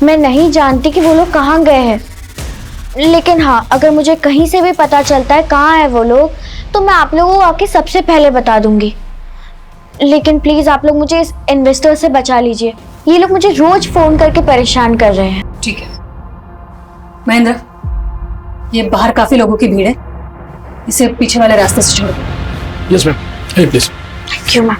मैं नहीं जानती कि वो लोग कहाँ गए हैं। लेकिन हाँ, अगर मुझे कहीं से भी पता चलता है कहाँ है वो लोग तो मैं आप लोगों को आके सबसे पहले बता दूंगी। लेकिन प्लीज आप लोग मुझे इस इन्वेस्टर से बचा लीजिए। ये लोग मुझे रोज फोन करके परेशान कर रहे हैं। ठीक है महेंद्र, ये बाहर काफी लोगों की भीड़ है, इसे पीछे वाले रास्ते से छोड़ दो। Yes ma'am, hey please. Thank you ma'am.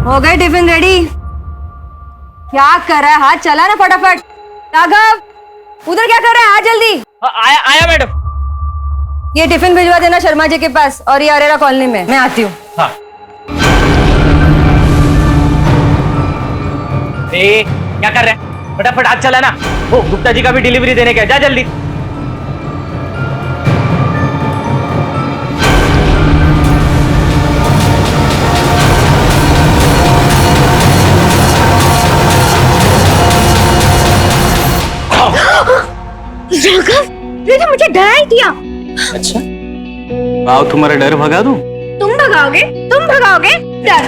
हो गए टिफिन रेडी? क्या कर रहा है? हाथ चला ना फटाफट। राघव, उधर क्या कर रहा है? आ जल्दी। आया मैडम। ये टिफिन भिजवा देना शर्मा जी के पास और ये अरेरा कॉलोनी में। मैं आती हूँ। हाँ। क्या कर रहे हैं? फटाफट हाथ चला ना। वो गुप्ता जी का भी डिलीवरी देने का, जा जल्दी। राघव, ये तो मुझे डरा ही दिया। अच्छा, आओ तुम्हारा डर भगा दूं? तुम भगाओगे? तुम भगाओगे? डर।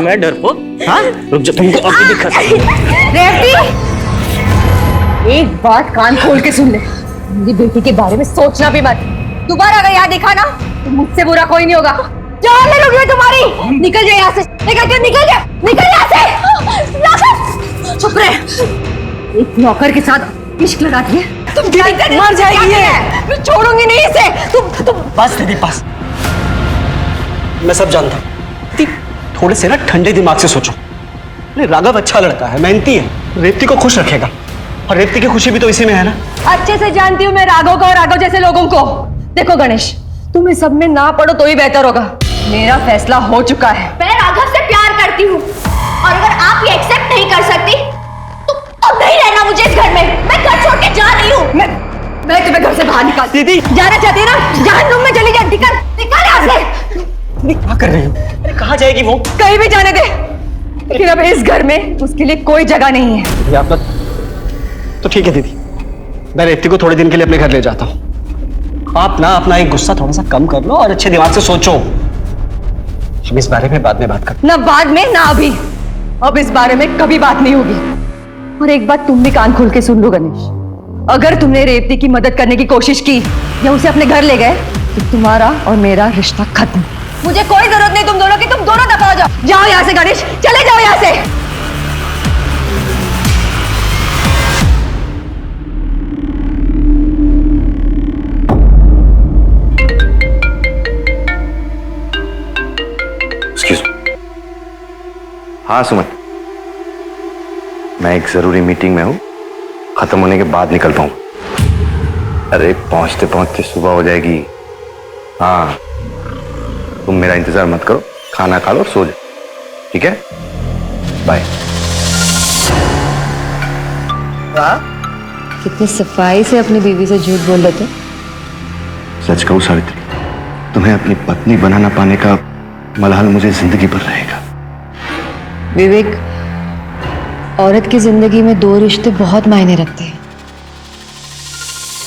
मैं डरपोक? हाँ? रुक जा, तुमको अभी दिखाता हूं। रेवती, एक बात कान खोल के सुन ले, मेरी बेटी के बारे में सोचना भी मत। दोबारा अगर याद दिखा ना तो मुझसे बुरा कोई नहीं होगा। जान ले लूंगी मैं तुम्हारी। निकल जा यहाँ से। निकल यहाँ से। चुप रहे। एक नौकर के साथ इश्क लगा दिए। तुम मर जाएगी ये। मैं छोड़ूंगी नहीं इसे। तुम बस दीदी बस। मैं सब जानता हूँ, थोड़े से ना ठंडे दिमाग से सोचो। अरे राघव अच्छा लड़का है, मेहनती है, रेवती को खुश रखेगा और रेवती की खुशी भी तो इसी में है ना। अच्छे से जानती हूँ मैं राघव को और राघव जैसे लोगों को। देखो गणेश, तुम इस सब में ना पड़ो तो ही बेहतर होगा। मेरा फैसला हो चुका है। मैं राघव से प्यार करती हूँ और अगर आप ये एक्सेप्ट नहीं कर सकती तो नहीं रहना मुझे इस घर में। मैं घर छोड़ के जा रही हूँ। मैं तुम्हें घर से बाहर निकाल। दीदी जाना चाहती है ना? जहन्नुम में चली जा। निकल यहाँ से। क्या कर रही हो? अरे कहाँ जाएगी वो? कहीं भी जाने दे, लेकिन अब इस घर में उसके लिए कोई जगह नहीं है। ये आपका तो ठीक है दीदी, मैं रेवती को थोड़े दिन के लिए अपने घर ले जाता हूँ। आप ना अपना एक गुस्सा थोड़ा सा कम कर लो और अच्छे दिमाग से सोचो। हम इस बारे में बाद में बात करते। ना बाद में ना अभी। अब इस बारे में कभी बात नहीं होगी। और एक बात तुम भी कान खोल के सुन लो गणेश, अगर तुमने रेवती की मदद करने की कोशिश की या उसे अपने घर ले गए तो तुम्हारा और मेरा रिश्ता खत्म। मुझे कोई जरूरत नहीं तुम दोनों की, तुम दोनों दफा हो जाओ। जाओ यहाँ से गणेश, चले जाओ यहाँ से। हाँ सुमन, मैं एक जरूरी मीटिंग में हूं, खत्म होने के बाद निकल पाऊंगा। अरे पहुंचते पहुंचते सुबह हो जाएगी। हाँ, तुम मेरा इंतजार मत करो, खाना खा लो और सो जाओ, ठीक है? बाय। कितनी सफाई से अपनी बीवी से झूठ बोल रहे थे। सच कहूं सावित्री, तुम्हें अपनी पत्नी बना ना पाने का मलहल मुझे जिंदगी भर रहेगा। विवेक, औरत की जिंदगी में दो रिश्ते बहुत मायने रखते हैं।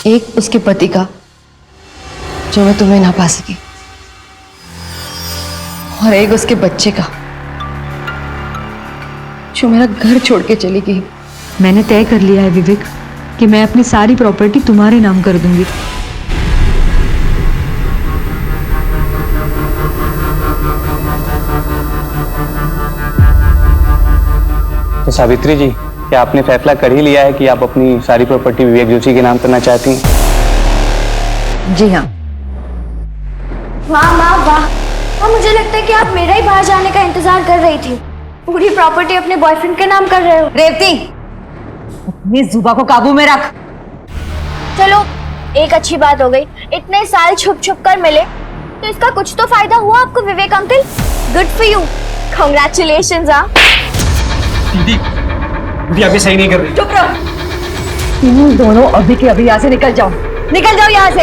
एक उसके पति का, जो मैं तुम्हें ना पा सकी, और एक उसके बच्चे का, जो मेरा घर छोड़ के चली गई। मैंने तय कर लिया है विवेक कि मैं अपनी सारी प्रॉपर्टी तुम्हारे नाम कर दूंगी। तो सावित्री जी, क्या आपने फैसला कर ही लिया है कि आप अपनी सारी प्रॉपर्टी विवेक जोशी के नाम करना चाहती हैं? जी हाँ। वाह वाह वाह, और मुझे लगता है कि आप मेरा ही बाहर जाने का इंतजार कर रही थी। पूरी प्रॉपर्टी अपने बॉयफ्रेंड के नाम कर रहे हो। रेवती, अपनी जुबान को काबू में रख। चलो, एक अच्छी बात हो गई, इतने साल छुप छुप कर मिले तो इसका कुछ तो फायदा हुआ आपको Vivek uncle. Good for you, congratulations. दीदी अभी सही नहीं कर रही। चुप रहो, तुम दोनों अभी के अभी यहाँ से निकल जाओ, निकल जाओ यहाँ से।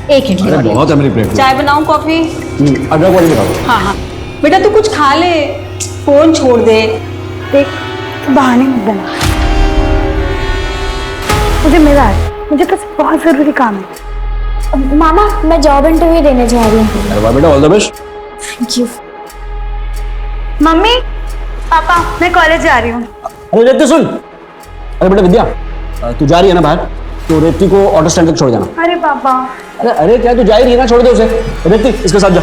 एक मिनट, बहुत है मेरी प्लेट में। चाय बनाऊं, कॉफी? अदरक वाली बताओ। हाँ हाँ बेटा, तू कुछ खा ले, फोन छोड़ दे। देख, बहाने मत बना। मुझे मिला है, मुझे बस बहुत जरूरी काम है। मामा, मैं जॉब इंटरव्यू देने जा रही हूँ। अरे वाह बेटा, all the best. Thank you. Mummy, पापा, मैं कॉलेज जा रही हूँ। अरे रेवती सुन, अरे बेटा विद्या, तू जा रही है ना बाहर, तो रेवती को ऑटो स्टैंड तक छोड़ जाना। अरे पापा। अरे अरे क्या, तू जा ही रही है ना, छोड़ दे उसे। रेवती, इसके साथ जा।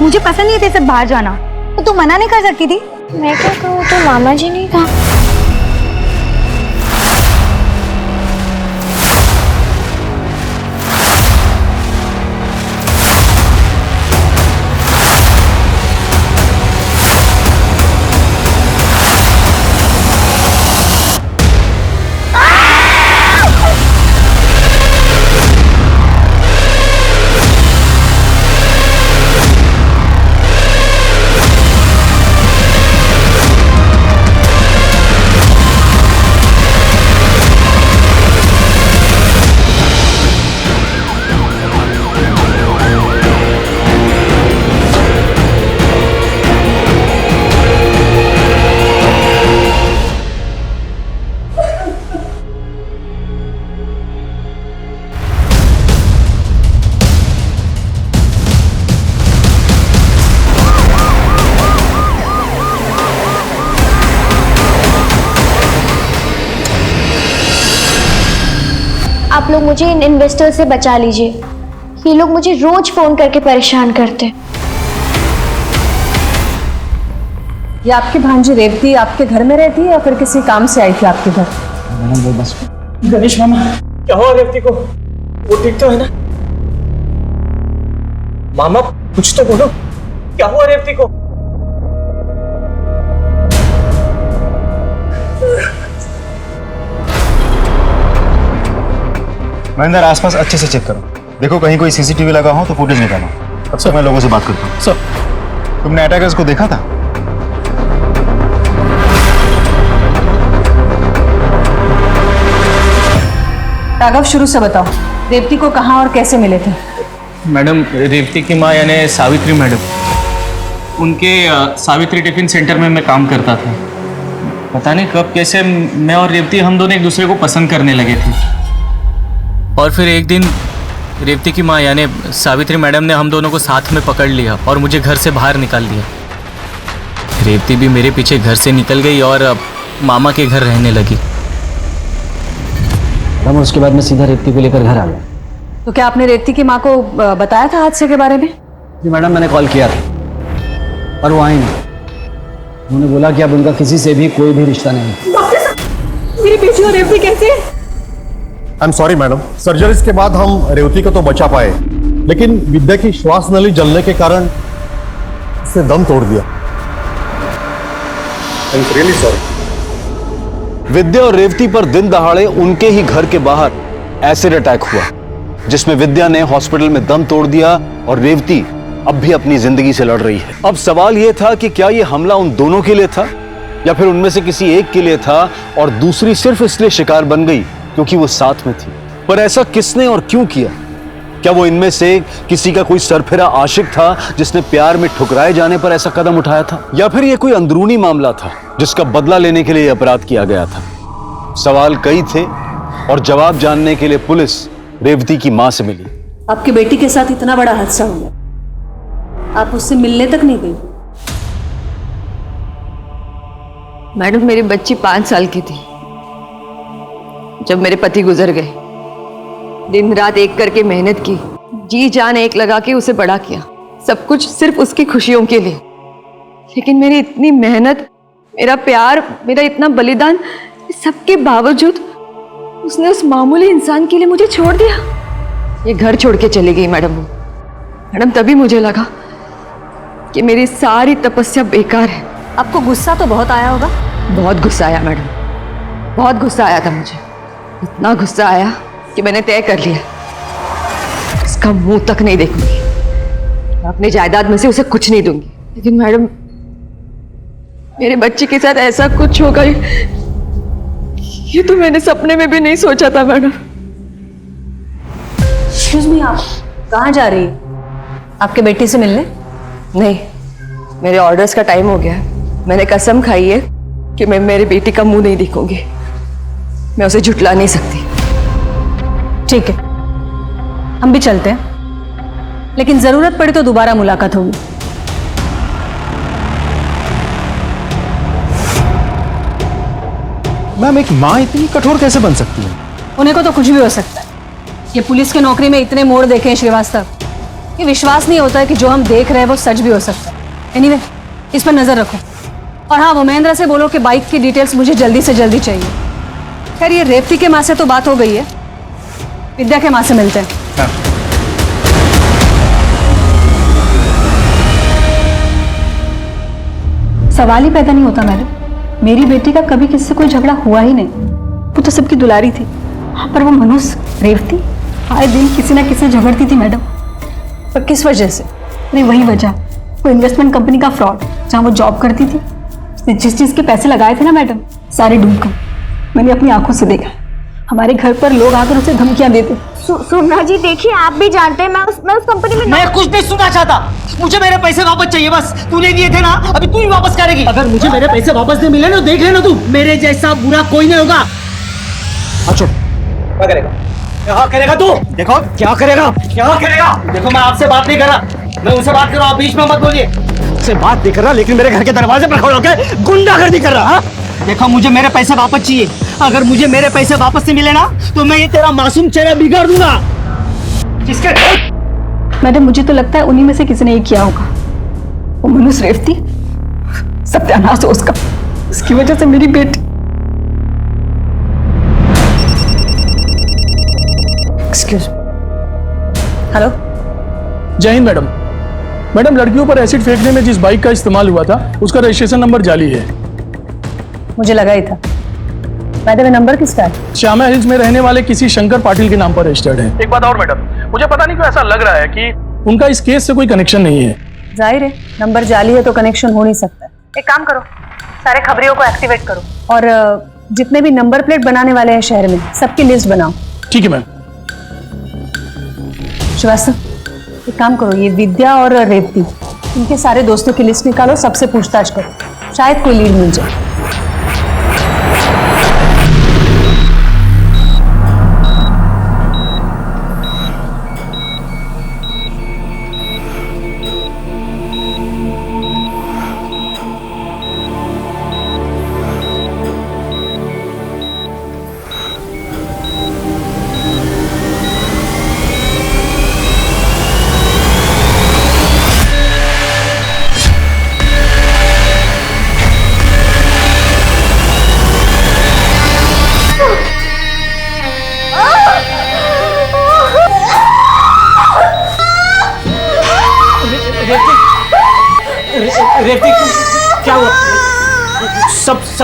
मुझे पसंद नहीं थे सब बाहर जाना, तो तू मना नहीं कर सकती थी। मैं क्या कहूँ, तो मामा जी नहीं कहा। आप लोग मुझे इन इन्वेस्टर से बचा लीजिए। ये लोग मुझे रोज फोन करके परेशान करते हैं। ये आपकी भांजी रेवती आपके घर में रहती है या फिर किसी काम से आई थी आपके घर? वो बस गणेश मामा, क्या हुआ रेवती को? वो ठीक तो है ना? मामा कुछ तो बोलो, क्या हुआ रेवती को? महेंद्र, आसपास अच्छे से चेक करो, देखो कहीं कोई सीसीटीवी लगा हो तो फुटेज निकालो। अब तक मैं लोगों से बात करता हूँ। सर, तुमने अटैकर्स को देखा था? राघव, शुरू से बताओ, रेवती को कहाँ और कैसे मिले थे? मैडम, रेवती की माँ यानी सावित्री मैडम, उनके सावित्री टिफिन सेंटर में मैं काम करता था। पता नहीं कब कैसे मैं और रेवती हम दोनों एक दूसरे को पसंद करने लगे थे। और फिर एक दिन रेवती की माँ यानी सावित्री मैडम ने हम दोनों को साथ में पकड़ लिया और मुझे घर से बाहर निकाल दिया। रेवती भी मेरे पीछे घर से निकल गई और मामा के घर रहने लगी। मैडम उसके बाद मैं सीधा रेवती को लेकर घर आ गया। तो क्या आपने रेवती की माँ को बताया था हादसे के बारे में? जी मैडम, मैंने कॉल किया था पर वो आई नहीं। उन्होंने बोला कि अब उनका किसी से भी कोई भी रिश्ता नहीं। डॉक्टर साहब, मेरी बेटी और रेवती कैसे है? I am sorry madam, surgeries के बाद हम रेवती को तो बचा पाए, लेकिन विद्या की श्वास नली जलने के कारण उसने दम तोड़ दिया। I am really sorry. Vidya और रेवती पर दिन दहाड़े उनके ही घर के बाहर एसिड अटैक हुआ, जिसमें विद्या ने हॉस्पिटल में दम तोड़ दिया और रेवती अब भी अपनी जिंदगी से लड़ रही है। अब सवाल यह था कि क्या यह हमला उन दोनों के लिए था या फिर उनमें से किसी एक के लिए था और दूसरी सिर्फ इसलिए शिकार बन गई क्योंकि वो साथ में थी। पर ऐसा किसने और क्यों किया? क्या वो इनमें से किसी का कोई सरफिरा आशिक था जिसने प्यार में ठुकराए जाने पर ऐसा कदम उठाया था, या फिर ये कोई अंदरूनी मामला था जिसका बदला लेने के लिए अपराध किया गया था? सवाल कई थे और जवाब जानने के लिए पुलिस रेवती की मां से मिली। आपकी बेटी के साथ इतना बड़ा हादसा हो गया, आप उससे मिलने तक नहीं गई? मैडम मेरी बच्ची 5 साल की थी जब मेरे पति गुजर गए। दिन रात एक करके मेहनत की, जी जान एक लगा के उसे बड़ा किया, सब कुछ सिर्फ उसकी खुशियों के लिए। लेकिन मेरी इतनी मेहनत, मेरा प्यार, मेरा इतना बलिदान, सबके बावजूद उसने उस मामूली इंसान के लिए मुझे छोड़ दिया। ये घर छोड़ के चली गई मैडम। मैडम तभी मुझे लगा कि मेरी सारी तपस्या बेकार है। आपको गुस्सा तो बहुत आया होगा? बहुत गुस्सा आया मैडम, बहुत गुस्सा आया था मुझे। इतना गुस्सा आया कि मैंने तय कर लिया इसका मुंह तक नहीं देखूंगी, मैं अपने जायदाद में से उसे कुछ नहीं दूंगी। लेकिन मैडम मेरे बच्चे के साथ ऐसा कुछ होगा ये तो मैंने सपने में भी नहीं सोचा था मैडम। एक्सक्यूज मी, आप कहाँ जा रही है? आपके बेटी से मिलने? नहीं, मेरे ऑर्डर्स का टाइम हो गया है। मैंने कसम खाई है कि मैं मेरी बेटी का मुंह नहीं दिखूंगी, मैं उसे झुठला नहीं सकती। ठीक है, हम भी चलते हैं, लेकिन जरूरत पड़ी तो दोबारा मुलाकात होगी। मैम एक माँ इतनी कठोर कैसे बन सकती है? उन्हें को तो कुछ भी हो सकता है। ये पुलिस की नौकरी में इतने मोड़ देखे हैं श्रीवास्तव, ये विश्वास नहीं होता है कि जो हम देख रहे हैं वो सच भी हो सकता है। एनीवे, इस पर नजर रखो। और हाँ, वो महेंद्र से बोलो कि बाइक की डिटेल्स मुझे जल्दी से जल्दी चाहिए। खैर, ये रेवती के माँ से तो बात हो गई है, विद्या के माँ से मिलते हैं। सवाल ही पैदा नहीं होता मैडम, मेरी बेटी का कभी किसी से कोई झगड़ा हुआ ही नहीं। वो तो सबकी दुलारी थी। पर वो मनुष्य रेवती आए दिन किसी ना किसी से झगड़ती थी मैडम। पर किस वजह से? नहीं, वही वजह, वो इन्वेस्टमेंट कंपनी का फ्रॉड जहाँ वो जॉब करती थी। उसने जिस चीज़ के पैसे लगाए थे ना मैडम, सारे डूब गए। मैंने अपनी आंखों से देखा, हमारे घर पर लोग आकर उसे धमकियां देते। सोमना जी देखिए, आप भी जानते हैं मैं उस कंपनी में मैं कुछ नहीं सुनना चाहता, मुझे मेरे पैसे वापस चाहिए बस। तूने दिए थे ना, अभी तू ही वापस करेगी। अगर मुझे मेरे पैसे वापस नहीं मिले ना, देख लेना तू, मेरे जैसा बुरा कोई नहीं होगा। अच्छा क्या करेगा? क्या करेगा तू? देखो क्या करेगा, क्या करेगा। देखो मैं आपसे बात नहीं कर रहा, मैं उनसे बात कर रहा हूँ, बीच में मत बोलिए। से बात नहीं कर रहा, लेकिन मेरे घर के दरवाजे पर खड़े होकर गुंडागर्दी कर रहा। देखो मुझे मेरे पैसे वापस चाहिए। अगर मुझे मेरे पैसे वापस नहीं मिले ना, तो मैं ये तेरा मासूम चेहरा बिगाड़ दूंगा। किसके? मैडम मुझे तो लगता है उन्हीं में से किसी ने ये किया होगा। वो मनुष्य रेवती, सत्यानाश हो उसका, उसकी वजह से मेरी बेटी। Excuse, hello. जय हिंद मैडम। मैडम लड़कियों पर एसिड फेंकने में जिस बाइक का इस्तेमाल हुआ था उसका रजिस्ट्रेशन नंबर जाली है। मुझे लगा ही था। मैडम नंबर किसका है? श्यामा हिल्स में रहने वाले किसी शंकर पाटिल के नाम पर रजिस्टर्ड है। एक बात और मैडम, मुझे पता नहीं क्यों ऐसा लग रहा है कि उनका इस केस से कोई कनेक्शन नहीं है। जाहिर है, नंबर जाली है तो कनेक्शन हो नहीं सकता। एक काम करो, सारे खबरियों को एक्टिवेट करो और जितने भी नंबर प्लेट बनाने वाले हैं शहर में, सबकी लिस्ट बनाओ। ठीक है मैम। श्रीवास्तव, एक काम करो, ये विद्या और रेवती, इनके सारे दोस्तों की लिस्ट निकालो, सबसे पूछताछ करो, शायद कोई लीड मिल जाए।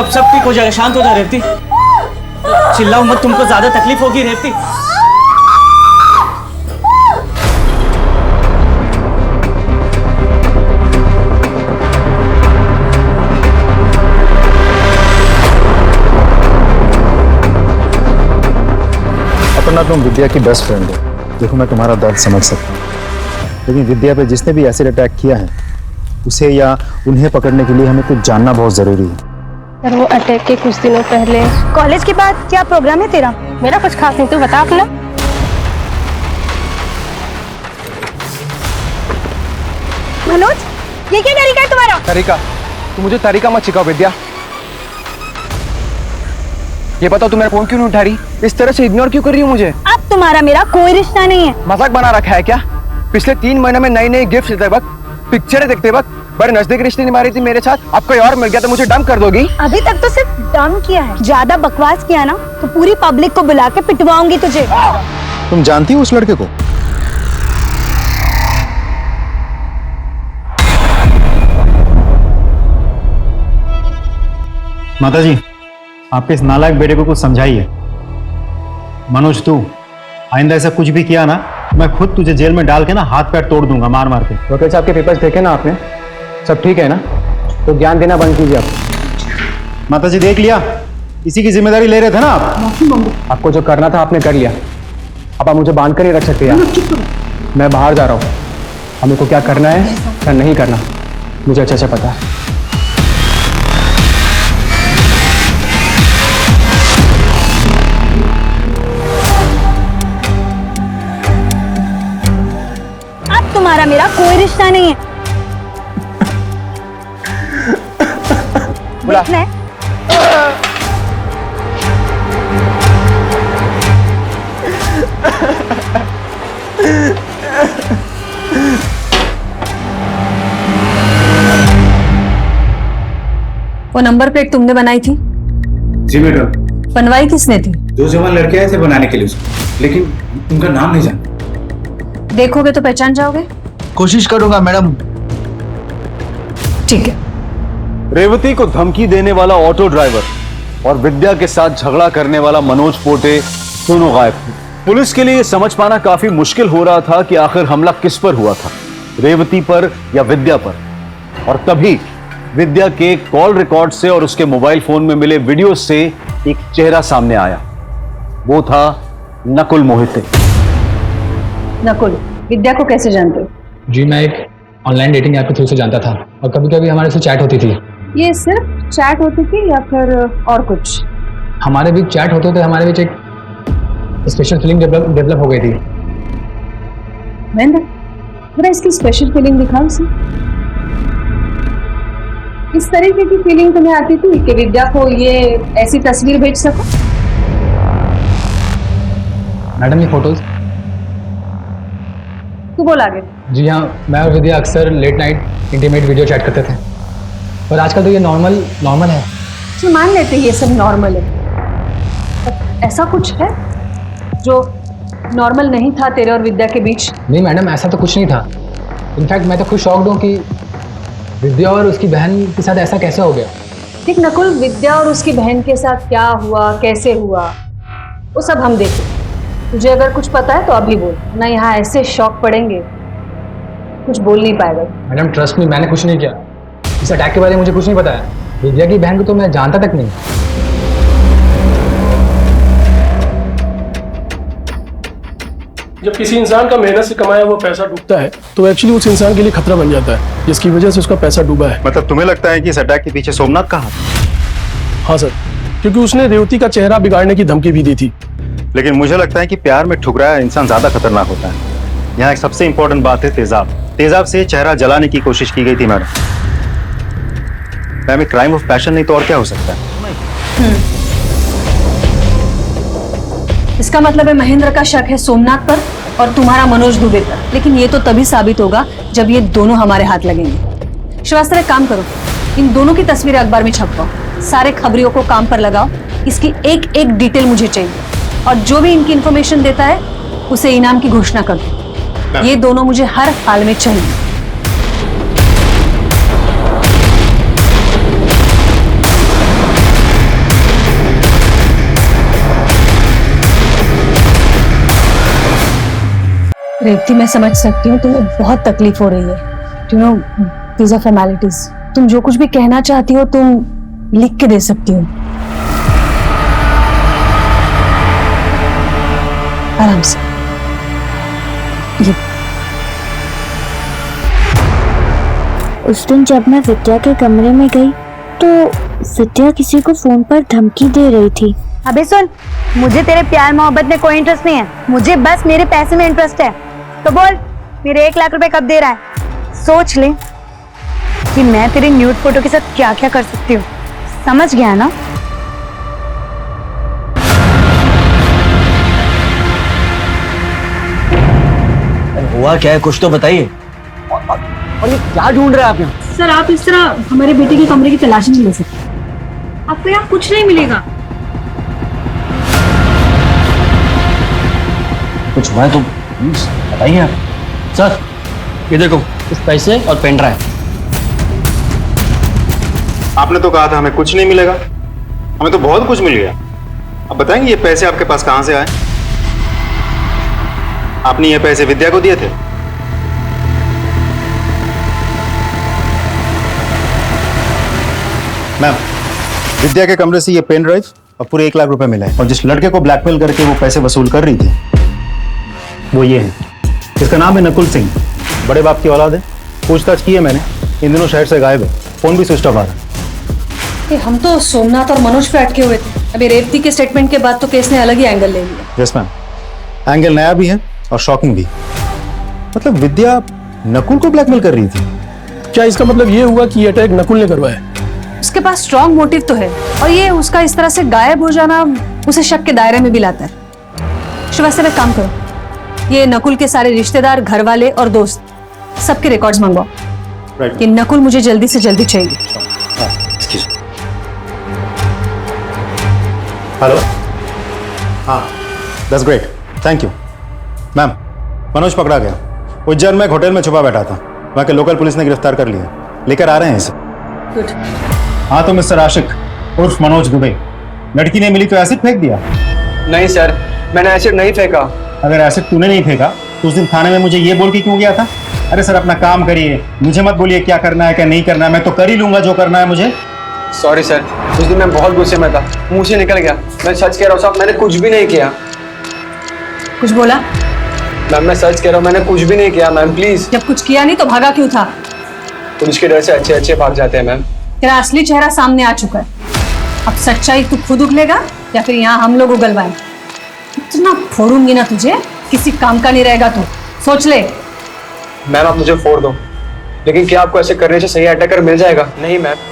सब ठीक हो जाएगा, शांत हो जा रेवती। चिल्लाओ मत, तुमको ज्यादा तकलीफ होगी रेवती। अपना तुम विद्या की बेस्ट फ्रेंड हो, देखो मैं तुम्हारा दर्द समझ सकता हूँ, लेकिन विद्या पे जिसने भी एसिड अटैक किया है उसे या उन्हें पकड़ने के लिए हमें कुछ जानना बहुत जरूरी है। पर वो अटैक के कुछ दिनों पहले। कॉलेज के बाद क्या प्रोग्राम है तेरा? मेरा कुछ खास नहीं, तू बता अपना। मनोज, ये क्या तरीका है तुम्हारा? तरीका? तू मुझे तरीका मत सिखाओ विद्या। ये बताओ तू मेरा फोन क्यों नहीं उठा रही? इस तरह से इग्नोर क्यों कर रही हो मुझे? अब तुम्हारा मेरा कोई रिश्ता नहीं है। मजाक बना रखा है क्या? पिछले 3 महीने में नई नई गिफ्ट देते वक्त, पिक्चरें देखते वक्त बड़े नजदीक रिश्ते निभा रही थी मेरे साथ, अब कोई और मिल गया तो मुझे डम कर दोगी? अभी तक तो सिर्फ डम किया है, ज्यादा बकवास किया ना तो पूरी पब्लिक को बुला के पिटवाऊंगी तुझे। तुम जानती हो उस लड़के को? माताजी, आपके इस नालायक बेटे को कुछ समझाइए। मनोज, तू आइंदा ऐसा कुछ भी किया ना, मैं खुद तुझे जेल में डाल के ना हाथ पैर तोड़ दूंगा मार मार के। वकील साहब के पेपर्स देखे ना आपने? सब ठीक है ना? तो ज्ञान देना बंद कीजिए आप। माताजी देख लिया, इसी की जिम्मेदारी ले रहे थे ना आप। आपको जो करना था आपने कर लिया, अब आप मुझे बांध कर नहीं रख सकते यार। मैं बाहर जा रहा हूँ, अब मेरे को क्या करना है क्या नहीं करना मुझे अच्छे से पता है। तुम्हारा मेरा कोई रिश्ता नहीं है। देखना है? वो नंबर प्लेट तुमने बनाई थी? जी मैडम। बनवाई किसने थी? 2 जवान लड़के आए थे बनाने के लिए उसको, लेकिन उनका नाम नहीं जानता। देखोगे तो पहचान जाओगे? कोशिश करूंगा मैडम। ठीक है। रेवती को धमकी देने वाला ऑटो ड्राइवर और विद्या के साथ झगड़ा करने वाला मनोज पोटे दोनों गायब थे। पुलिस के लिए समझ पाना काफी मुश्किल हो रहा था कि आखिर हमला किस पर हुआ था, रेवती पर या विद्या पर। और तभी विद्या के कॉल रिकॉर्ड से और उसके मोबाइल फोन में मिले वीडियो से एक चेहरा सामने आया। वो था नकुल मोहिते। नकुल, विद्या को कैसे जानते हो? जी मैं एक ऑनलाइन डेटिंग ऐप के थ्रू से जानता था और कभी कभी हमारे से चैट होती थी। ये सिर्फ चैट होती थी या फिर और कुछ? हमारे बीच चैट होते थे, हमारे बीच एक स्पेशल फीलिंग डेवलप हो गई थी। महेंद्र, जरा इसकी स्पेशल फीलिंग दिखाओ इसे। इस तरीके की फीलिंग तुम्हें आती थी कि विद्या को ये ऐसी तस्वीर भेज सको? मैडम ये फोटोज? तू बोल आगे। जी हाँ, मैं और विद्या अक्सर late night intimate video chat करते थे, पर आजकल तो ये नॉर्मल है। जी मान लेते ये सब नॉर्मल है, ऐसा कुछ है जो नॉर्मल नहीं था तेरे और विद्या के बीच? नहीं मैडम, ऐसा तो कुछ नहीं था। इनफैक्ट मैं तो खुद शॉक्ड हूँ कि विद्या और उसकी बहन के साथ ऐसा कैसे हो गया। ठीक नकुल, विद्या और उसकी बहन के साथ क्या हुआ, कैसे हुआ, वो सब हम देखें। तुझे अगर कुछ पता है तो अभी बोल, ना यहाँ ऐसे शॉक पड़ेंगे कुछ बोल नहीं पाएगा। मैडम ट्रस्ट मी, मैंने कुछ नहीं किया। इस अटैक के बारे में मुझे कुछ नहीं पता है। विद्या की बहन को तो मैं जानता तक नहीं। जब किसी इंसान का मेहनत से कमाया हुआ पैसा डूबता है तो एक्चुअली उस इंसान के लिए खतरा बन जाता है, जिसकी वजह से उसका पैसा डूबा है। मतलब तुम्हें लगता है कि इस अटैक के पीछे सोमनाथ का हाथ? हाँ सर, क्योंकि उसने रेवती का चेहरा बिगाड़ने की धमकी भी दी थी। लेकिन मुझे लगता है कि प्यार में ठुकराया इंसान ज्यादा खतरनाक होता है। यहाँ एक सबसे इंपॉर्टेंट बात है तेजाब। तेजाब से चेहरा जलाने की कोशिश की गई थी madam. Ma'am, crime of passion नहीं तो और क्या हो सकता है? इसका मतलब है महेंद्र का शक है सोमनाथ पर और तुम्हारा मनोज दुबे पर। लेकिन ये तो तभी साबित होगा जब ये दोनों हमारे हाथ लगेंगे। श्रीवास्तव, एक काम करो, इन दोनों की तस्वीरें अखबार में छपवाओ, सारे खबरियों को काम पर लगाओ। इसकी एक एक डिटेल मुझे चाहिए और जो भी इनकी इंफॉर्मेशन देता है उसे इनाम की घोषणा कर दो। ये दोनों मुझे हर हाल में चाहिए। रेवती, मैं समझ सकती हूँ तुम्हें बहुत तकलीफ हो रही है। You know, these are formalities. तुम जो कुछ भी कहना चाहती हो तुम लिख के दे सकती हो, आराम से। ये उस दिन जब मैं विद्या के कमरे में गई तो विद्या किसी को फोन पर धमकी दे रही थी। अबे सुन, मुझे तेरे प्यार मोहब्बत में कोई इंटरेस्ट नहीं है, मुझे बस मेरे पैसे में इंटरेस्ट है। तो बोल, मेरे 1 लाख रुपए कब दे रहा है? सोच ले कि मैं तेरे न्यूड फोटो के साथ क्या क्या कर सकती हूँ। समझ गया ना? हुआ क्या है, कुछ तो बताइए। और ये क्या ढूंढ रहे हैं आप यहाँ? सर, आप इस तरह हमारे बेटे के कमरे की तलाशी नहीं ले सकते। आपको यहाँ कुछ नहीं मिलेगा। कुछ हुआ है तो प्लीज बताइए आप। सर, ये देखो, कुछ पैसे और पेन ड्राइव। आपने तो कहा था हमें कुछ नहीं मिलेगा, हमें तो बहुत कुछ मिल गया। अब बताएंगे ये पैसे आपके पास कहां से आए? आपने ये पैसे विद्या को दिए थे? मैम, विद्या के कमरे से ये पेन ड्राइव और पूरे 1 लाख रुपए मिले हैं। और जिस लड़के को ब्लैकमेल करके वो पैसे वसूल कर रही थी वो ये है। इसका नाम है नकुल सिंह, बड़े बाप की औलाद है। पूछताछ की है मैंने, इन दिनों शहर से गायब है, फोन भी स्विच ऑफ आ रहा है। हम तो सोमनाथ और मनोज पे अटके हुए थे। अभी रेवती के स्टेटमेंट के बाद तो केस ने अलग ही एंगल ले लिया। यस मैम, एंगल नया भी है और शॉकिंग भी। मतलब विद्या नकुल को ब्लैकमेल कर रही थी? क्या इसका मतलब ये हुआ कि ये अटैक नकुल ने करवाया? उसके पास स्ट्रॉन्ग मोटिव तो है, और ये उसका इस तरह से गायब हो जाना उसे शक के दायरे में भी लाता है। श्रीवास्तव, एक काम करो, ये नकुल के सारे रिश्तेदार, घर वाले और दोस्त सबके रिकॉर्ड्स मंगवाओ। ये नकुल मुझे जल्दी से जल्दी चाहिए। हेलो, हाँ, that's great, thank you. Ma'am, Manoj पकड़ा गया। उज्जैन में एक होटल में छुपा बैठा था, वहाँ के लोकल पुलिस ने गिरफ्तार कर लिया, लेकर आ रहे हैं इसे। गुड। हाँ तो मिस्टर आशिक उर्फ मनोज दुबे, लड़की ने मिली तो एसिड फेंक दिया? नहीं सर, मैंने एसिड नहीं फेंका। अगर एसिड तूने नहीं फेंका तो उस दिन थाने में मुझे ये बोल के क्यों गया था? अरे सर, अपना काम करिए, मुझे मत बोलिए क्या करना है क्या नहीं करना है, मैं तो कर ही लूंगा जो करना है मुझे। सॉरी सर, उस दिन मैं बहुत गुस्से में था, मुंह से निकल गया। मैं सच कह रहा हूँ साहब, मैंने कुछ भी नहीं किया। कुछ बोला? मैम, मैं सच कह रहा हूँ, मैंने कुछ भी नहीं किया मैम, प्लीज। जब कुछ किया नहीं तो भागा क्यों था? पुलिस के डर से अच्छे अच्छे भाग जाते हैं मैम। तेरा असली चेहरा सामने आ चुका है। अब सच्चाई तू खुद उगलेगा या फिर यहाँ हम लोग उगलवाएं? इतना फोड़ूंगी ना तुझे, किसी काम का नहीं रहेगा तू, सोच ले। मैम, आप मुझे फोड़ दो, लेकिन क्या आपको ऐसे करने से सही अटैकर मिल जाएगा? नहीं मैम।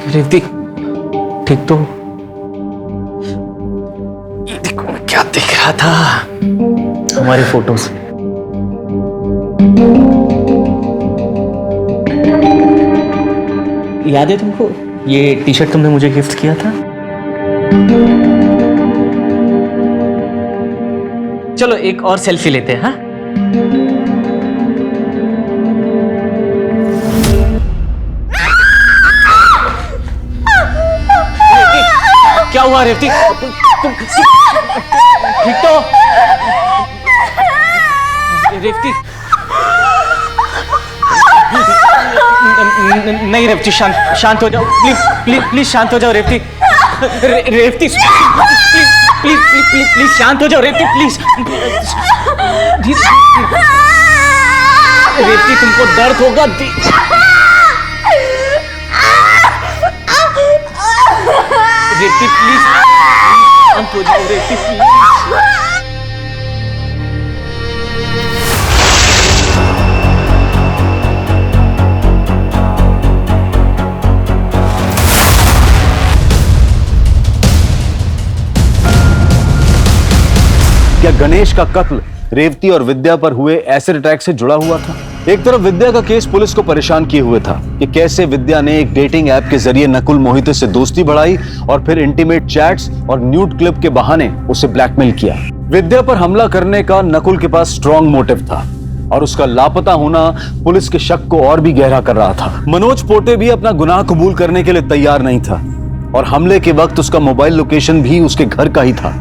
रेवती, ठीक तो? ये देखो मैं क्या देख रहा था, हमारी फोटोज। याद है तुमको ये टी शर्ट तुमने मुझे गिफ्ट किया था? चलो एक और सेल्फी लेते हैं। हाँ, क्या हुआ रेवती? तुम ठीक तो? रेवती, नहीं रेवती, शांत हो जाओ प्लीज, प्लीज प्लीज शांत हो जाओ Revathi. Revathi please please please please शांत हो जाओ रेवती, प्लीज। रेवती, तुमको दर्द होगा। रेवती प्लीज शांत हो जाओ रेवती, प्लीज। गणेश का कत्ल रेवती और विद्या पर हुए एसिड अटैक से जुड़ा हुआ था? एक तरफ विद्या का केस पुलिस को परेशान किए हुए था कि कैसे विद्या ने एक डेटिंग ऐप के जरिए नकुल मोहिते से दोस्ती बढ़ाई और फिर इंटीमेट चैट्स और न्यूड क्लिप के बहाने उसे ब्लैकमेल किया। विद्या पर हमला करने का नकुल के पास स्ट्रॉन्ग मोटिव था और उसका लापता होना पुलिस के शक को और भी गहरा कर रहा था। मनोज पोटे भी अपना गुनाह कबूल करने के लिए तैयार नहीं था और हमले के वक्त उसका मोबाइल लोकेशन भी उसके घर का ही था।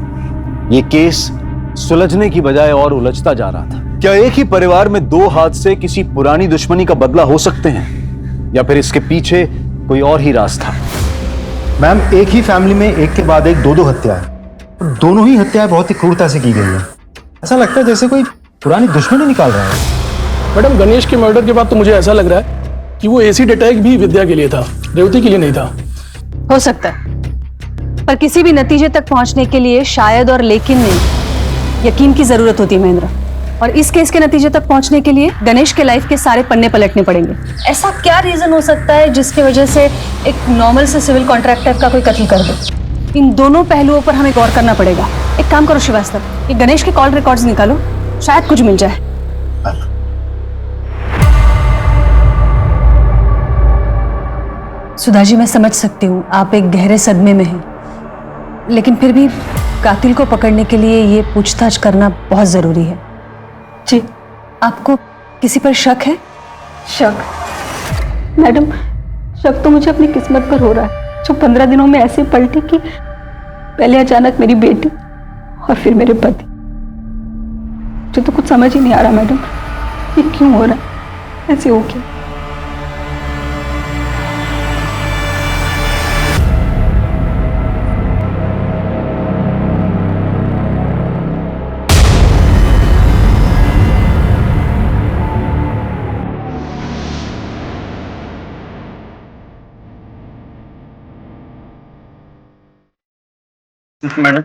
ये केस सुलझने की बजाय और उलझता जा रहा था। क्या एक ही परिवार में दो हाथ से किसी पुरानी दुश्मनी का बदला हो सकते हैं या फिर इसके पीछे कोई और ही राज था? मैम, एक ही फैमिली में एक के बाद एक दो हत्याएं, दोनों ही हत्याएं बहुत ही क्रूरता से की गई है। ऐसा लगता है जैसे कोई पुरानी दुश्मनी निकाल रहा है। मैडम, गणेश के मर्डर के बाद तो मुझे ऐसा लग रहा है कि वो एसिड अटैक भी विद्या के लिए था, रेवती के लिए नहीं था। हो सकता है, पर किसी भी नतीजे तक पहुंचने के लिए शायद और लेकिन नहीं, यकीन की जरूरत होती है महेंद्र। और इस केस के नतीजे तक पहुंचने के लिए गणेश के लाइफ के सारे पन्ने पलटने पड़ेंगे। ऐसा क्या रीजन हो सकता है जिसकी वजह से एक नॉर्मल से सिविल कॉन्ट्रैक्टर का कोई कत्ल कर दे? इन दोनों पहलुओं पर हमें गौर करना पड़ेगा। एक काम करो श्रीवास्तव, ये गणेश के कॉल रिकॉर्ड्स निकालो, शायद कुछ मिल जाए। सुधा जी, मैं समझ सकती हूँ आप एक गहरे सदमे में हैं, लेकिन फिर भी कातिल को पकड़ने के लिए ये पूछताछ करना बहुत जरूरी है। जी, आपको किसी पर शक है? शक? मैडम, शक तो मुझे अपनी किस्मत पर हो रहा है, जो 15 दिनों में ऐसे पलटी कि पहले अचानक मेरी बेटी और फिर मेरे पति। मुझे तो कुछ समझ ही नहीं आ रहा मैडम, ये क्यों हो रहा है, ऐसे हो क्या? मैडम,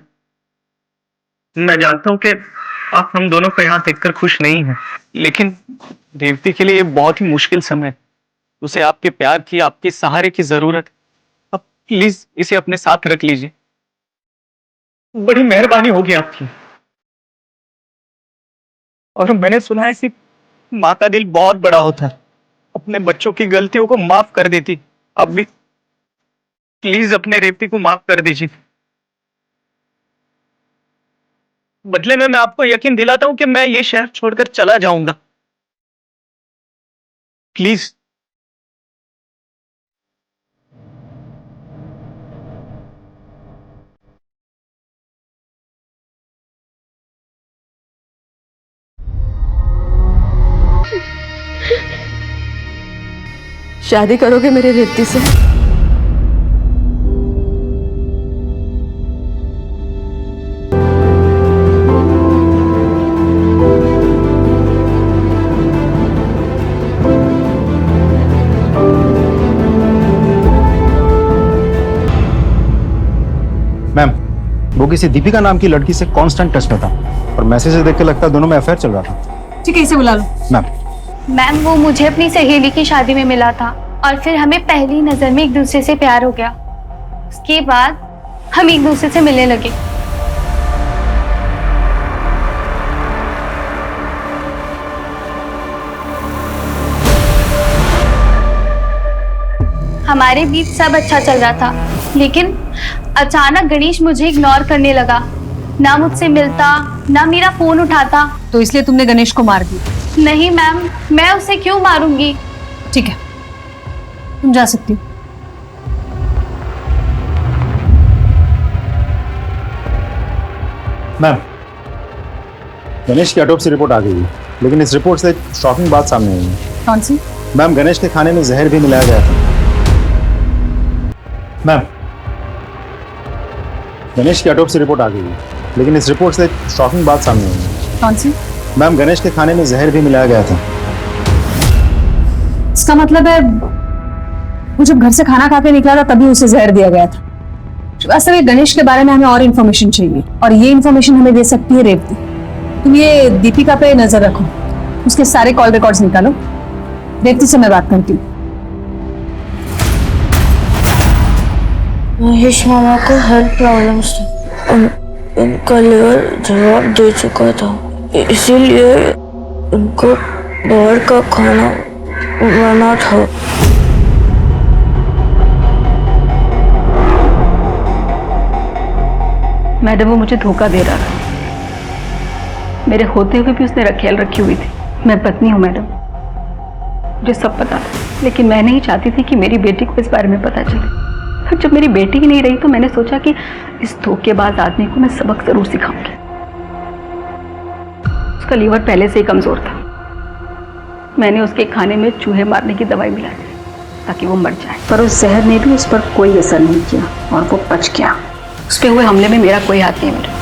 मैं जानता हूँ कि आप हम दोनों को यहाँ देखकर खुश नहीं हैं, लेकिन रेवती के लिए ये बहुत ही मुश्किल समय है। उसे आपके प्यार की, आपके सहारे की जरूरत है। अब प्लीज इसे अपने साथ रख लीजिए, बड़ी मेहरबानी होगी आपकी। और मैंने सुना है कि माँ का दिल बहुत बड़ा होता है, अपने बच्चों की गलतियों को माफ कर देती। अब भी प्लीज अपने रेवती को माफ कर दीजिए। बदले में मैं आपको यकीन दिलाता हूं कि मैं ये शहर छोड़कर चला जाऊंगा। प्लीज। शादी करोगे मेरे रेवती से? मैम, वो किसी दीपिका नाम की लड़की से कांस्टेंट टच में था और मैसेज देख के लगता है दोनों में अफेयर चल रहा था। ठीक है, इसे बुला लो। मैम, वो मुझे अपनी सहेली की शादी में मिला था और फिर हमें पहली नजर में एक दूसरे से प्यार हो गया। उसके बाद हम एक दूसरे से मिलने लगे। हमारे बीच सब अच्छा चल रहा था, लेकिन अचानक गणेश मुझे इग्नोर करने लगा। ना मुझसे मिलता, ना मेरा फोन उठाता। तो इसलिए तुमने गणेश को मार दिया? नहीं मैम, मैं उसे क्यों मारूंगी। ठीक है, तुम जा सकती हो। मैम, गणेश की ऑटोप्सी रिपोर्ट आ गई है, लेकिन इस रिपोर्ट से एक शॉकिंग बात सामने आई है। कौन सी? मैम, गणेश के खाने में जहर भी मिलाया गया था। मैम, गणेश की ऑटोप्सी रिपोर्ट आ गई है, लेकिन इस रिपोर्ट से एक शॉकिंग बात सामने आई है। कौन सी? मैम, गणेश के खाने में जहर भी मिलाया गया था। इसका मतलब है वो जब घर से खाना खा के निकला था तभी उसे जहर दिया गया था। वास्तव में गणेश के बारे में हमें और इन्फॉर्मेशन चाहिए, और ये इन्फॉर्मेशन हमें दे सकती है रेवती। तुम ये दीपिका पे नजर रखो, उसके सारे कॉल रिकॉर्ड्स निकालो। रेवती से मैं बात करती हूँ। महेश मामा को हेल्थ प्रॉब्लम्स उनका लीवर जवाब दे चुका था, इसीलिए उनको बाहर का खाना मना था। मैडम वो मुझे धोखा दे रहा था। मेरे होते हुए भी उसने ख्याल रखी हुई थी। मैं पत्नी हूँ मैडम, मुझे सब पता था, लेकिन मैं नहीं चाहती थी कि मेरी बेटी को इस बारे में पता चले। और जब मेरी बेटी ही नहीं रही तो मैंने सोचा कि इस धोखेबाज आदमी को मैं सबक जरूर सिखाऊंगी। उसका लीवर पहले से ही कमजोर था। मैंने उसके खाने में चूहे मारने की दवाई मिला दी ताकि वो मर जाए, पर उस जहर ने भी उस पर कोई असर नहीं किया और वो बच गया। उस पे हुए हमले में मेरा कोई हाथ नहीं है मैडम।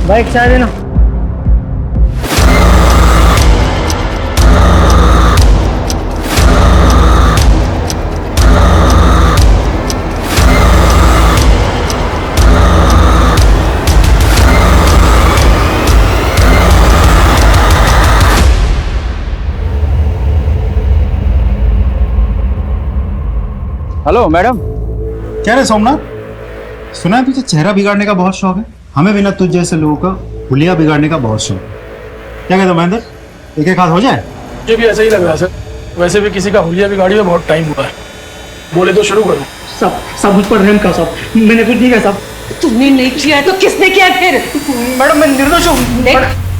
बाइक चाय देना। Hello madam. क्या रे सोमनाथ, सुना है तुझे चेहरा बिगाड़ने का बहुत शौक है। हमें भी ना तुझ जैसे लोगों का हुलिया बिगाड़ने का बहुत शौक। क्या कहते हो महेंद्र, एक एक हाथ हो जाए? मुझे भी ऐसा ही लग रहा है सर। वैसे भी किसी का हुलिया बिगाड़ी में बहुत टाइम हुआ है। बोले तो शुरू करो। सब मुझ पर रहम का साहब, मैंने कुछ नहीं किया साहब। तुमने नहीं किया है तो किसने किया है फिर? मैडम मैं निर्दोष हूँ। देख,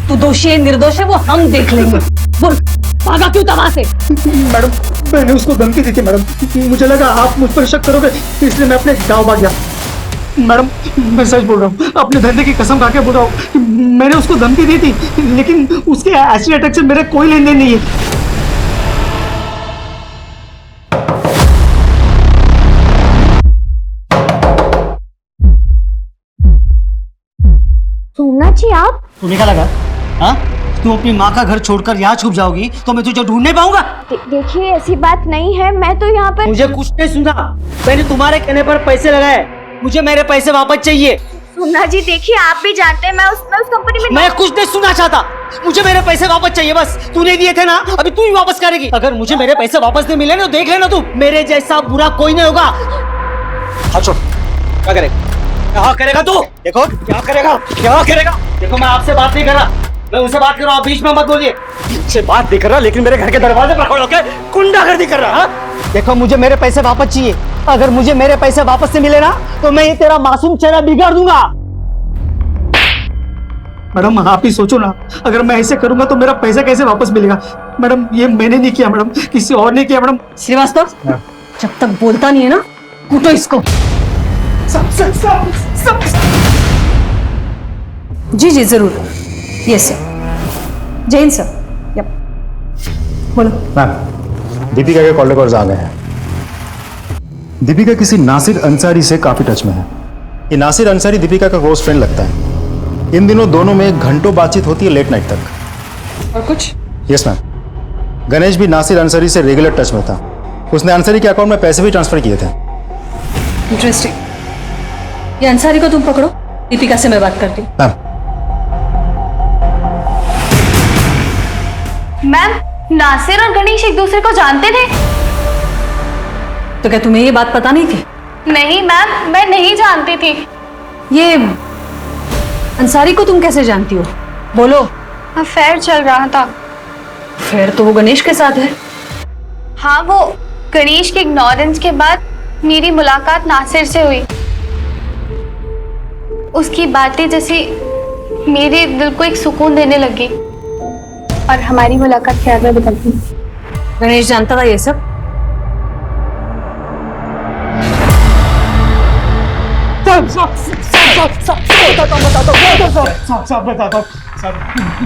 तू दोषी है निर्दोष है वो हम देख लेंगे। बोल भागा क्यों तबाह से? मैडम मैंने उसको धमकी दी थी मैडम, मुझे लगा आप मुझ पर शक करोगे इसलिए मैं अपने गाँव भाग गया। मैडम मैं सच बोल रहा हूँ, अपने धंधे की कसम खा के बोल रहा हूँ, मैंने उसको धमकी दी थी, लेकिन उसके एसिड अटैक से मेरे कोई लेन देन नहीं है। सोमनाथ जी आप? तुम्हें क्या लगा? हाँ, तुम अपनी माँ का घर छोड़कर यहाँ छुप जाओगी तो मैं तुझे ढूंढ नहीं पाऊंगा। देखिए ऐसी बात नहीं है, मैं तो यहाँ पर। मुझे कुछ नहीं सुना, मैंने तुम्हारे कहने पर पैसे लगाए, मुझे मेरे पैसे वापस चाहिए। सोमनाथ जी देखिए, आप भी जानते हैं मैं उस कंपनी में। मैं कुछ नहीं सुनना चाहता, मुझे मेरे पैसे वापस चाहिए बस। तूने दिए थे ना, अभी तू ही वापस करेगी। अगर मुझे मेरे पैसे वापस नहीं मिले ना तो देख लेना तू, मेरे जैसा बुरा कोई नहीं होगा। अच्छा क्या करेगा? क्या करेगा तू? देखो क्या करेगा, क्या करेगा? देखो मैं आपसे बात नहीं कर रहा, मैं उनसे बात कर रहा हूँ, आप बीच में मत बोलिए। इससे बात नहीं कर रहा, लेकिन मेरे घर के दरवाजे पर खड़े होकर गुंडागर्दी कर रहा है। देखो मुझे मेरे पैसे वापस चाहिए, अगर मुझे मेरे पैसे वापस नहीं मिले ना तो मैं ये तेरा मासूम चेहरा बिगाड़ दूंगा। मैडम आप ही सोचो ना, अगर मैं ऐसे करूंगा तो मेरा पैसा कैसे वापस मिलेगा? मैडम ये मैंने नहीं किया मैडम, किसी और ने किया मैडम। श्रीवास्तव जब तक बोलता नहीं है ना, कूटो इसको। जी जी जरूर। Yes sir. Jain sir. Yup बोलो। मैम दीपिका के कॉल रिकॉर्ड्स आ गए हैं। दीपिका किसी नासिर अंसारी से काफी टच में है। ये नासिर अंसारी दीपिका का क्लोज फ्रेंड लगता है। इन दिनों दोनों में घंटों बातचीत होती है लेट नाइट तक। और कुछ? यस मैम, गणेश भी नासिर अंसारी से रेगुलर टच में था। उसने अंसारी के अकाउंट में पैसे भी ट्रांसफर किए थे। इंटरेस्टिंग। ये अंसारी को तुम पकड़ो, दीपिका से मैं बात करती हूँ। मैम नासिर और गणेश एक दूसरे को जानते थे? तो क्या तुम्हें ये बात पता नहीं थी? नहीं मैम, मैं नहीं जानती थी। ये अंसारी को तुम कैसे जानती हो? बोलो। अफेयर चल रहा था। फिर तो वो गणेश के साथ है। हाँ, वो गणेश के इग्नोरेंस के बाद मेरी मुलाकात नासिर से हुई। उसकी बातें जैसे मेरे दिल को एक सुकून देने लगी और हमारी मुलाकात प्यार में बदल गई। गणेश जानता था ये सब?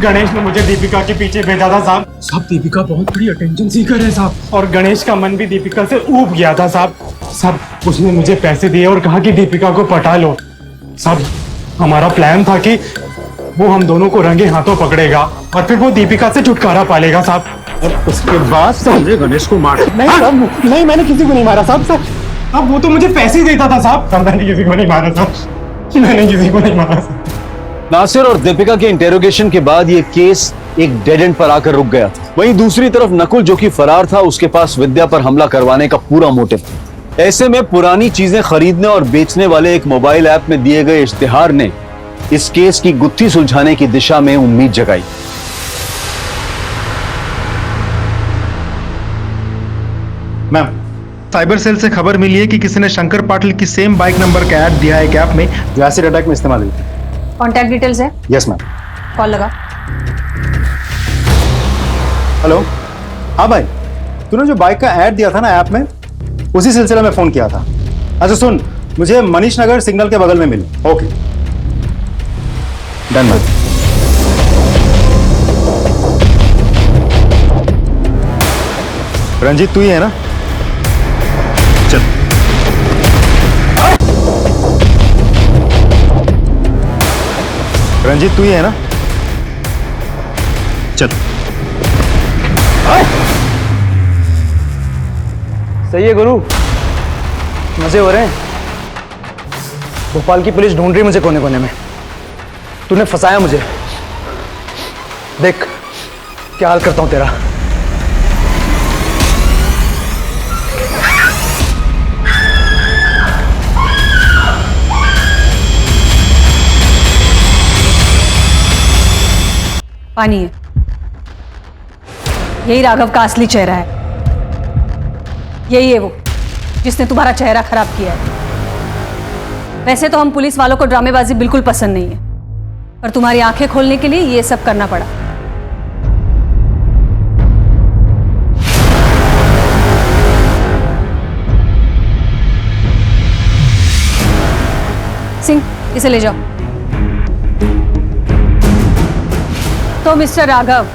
गणेश ने मुझे दीपिका के पीछे भेजा था साहब। साहब दीपिका बहुत बड़ी अटेंशन सीकर है साहब, और गणेश का मन भी दीपिका से ऊब गया था साहब। साहब उसने मुझे पैसे दिए और कहा कि दीपिका को पटा लो। साहब हमारा प्लान था कि वो हम दोनों को रंगे हाथों पकड़ेगा और फिर वो दीपिका से छुटकारा पालेगा साहब। और उसके बाद हमने गणेश को मारा। नहीं मैंने किसी को नहीं मारा साहब। अब वो तो मुझे पैसे देता था साहब। मैंने किसी को नहीं मारा साहब, मैंने किसी को नहीं मारा साहब। नासिर और दीपिका के इंटेरोगेशन के बाद ये केस एक डेड एंड पर आकर रुक गया था। वहीं दूसरी तरफ नकुल जो कि फरार था, उसके पास विद्या पर हमला करवाने का पूरा मोटिव था। ऐसे में पुरानी चीजें खरीदने और बेचने वाले एक मोबाइल ऐप में दिए गए इश्तिहार ने इस केस की गुत्थी सुलझाने की दिशा में उम्मीद जगाई। मैम, साइबर सेल से खबर मिली है कि किसी ने शंकर पाटिल की सेम बाइक नंबर का ऐड दिया है एक ऐप में जो एसिड अटैक में इस्तेमाल हुई थी। कॉन्टैक्ट डिटेल्स है? Yes ma'am. कॉल लगा। हेलो, हाँ भाई, तूने जो बाइक का ऐड दिया था ना ऐप में, उसी सिलसिले में फोन किया था। अच्छा सुन, मुझे मनीष नगर सिग्नल के बगल में मिल। Okay done ma'am. रंजीत तू ही है ना? चल। रंजीत तू ही है ना? चल। सही है गुरु, मजे हो रहे हैं। भोपाल की पुलिस ढूंढ रही मुझे कोने कोने में। तूने फंसाया मुझे। देख क्या हाल करता हूं तेरा। पानी है, यही राघव का असली चेहरा है। यही है वो जिसने तुम्हारा चेहरा खराब किया है। वैसे तो हम पुलिस वालों को ड्रामेबाजी बिल्कुल पसंद नहीं है, पर तुम्हारी आंखें खोलने के लिए ये सब करना पड़ा। सिंह, इसे ले जाओ। तो मिस्टर राघव,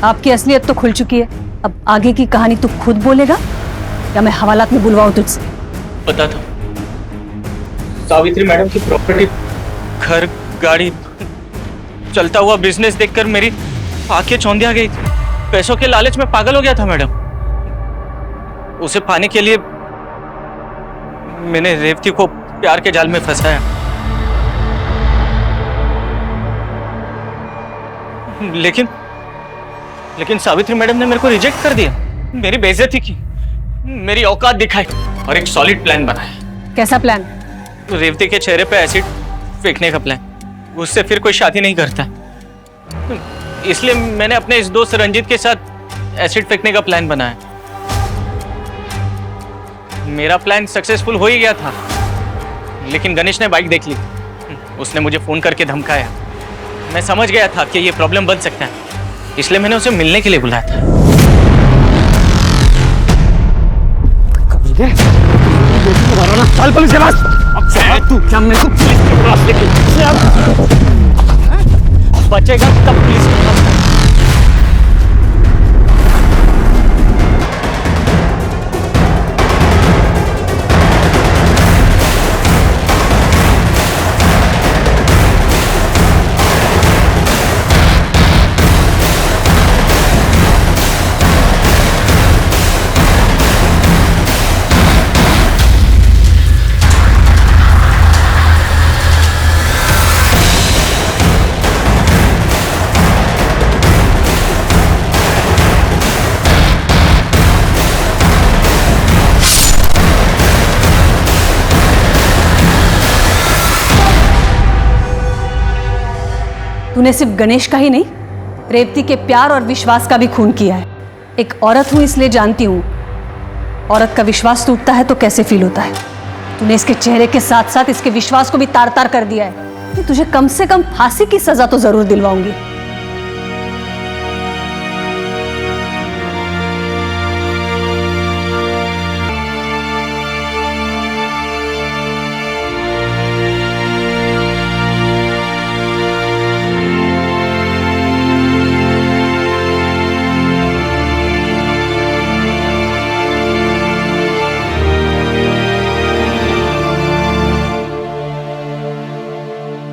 आपकी असलियत तो खुल चुकी है। अब आगे की कहानी तू खुद बोलेगा या मैं हवालात में बुलवाऊं तुझसे? पता था सावित्री मैडम की प्रॉपर्टी, घर, गाड़ी, चलता हुआ बिजनेस देखकर मेरी आंखें चौंधिया गई थी। पैसों के लालच में पागल हो गया था मैडम। उसे पाने के लिए मैंने रेवती को प्यार के जाल में फंसाया। लेकिन सावित्री मैडम ने मेरे को रिजेक्ट कर दिया, मेरी बेइज्जती की, मेरी औकात दिखाई और एक सॉलिड प्लान बनाया। कैसा प्लान? रेवती के चेहरे पे एसिड फेंकने का प्लान। उससे फिर कोई शादी नहीं करता, इसलिए मैंने अपने इस दोस्त रंजीत के साथ एसिड फेंकने का प्लान बनाया। मेरा प्लान सक्सेसफुल हो ही गया था, लेकिन गणेश ने बाइक देख ली। उसने मुझे फोन करके धमकाया। मैं समझ गया था कि ये प्रॉब्लम बन सकता है, इसलिए मैंने उसे मिलने के लिए बुलाया था। चल पुलिस के पास। अब तू क्या मेरे को पुलिस के पास लेके बचेगा तब पुलिस के पास। तूने सिर्फ गणेश का ही नहीं, रेवती के प्यार और विश्वास का भी खून किया है। एक औरत हूं इसलिए जानती हूं, औरत का विश्वास टूटता है तो कैसे फील होता है। तूने इसके चेहरे के साथ साथ इसके विश्वास को भी तार तार कर दिया है। कि तुझे कम से कम फांसी की सजा तो जरूर दिलवाऊंगी।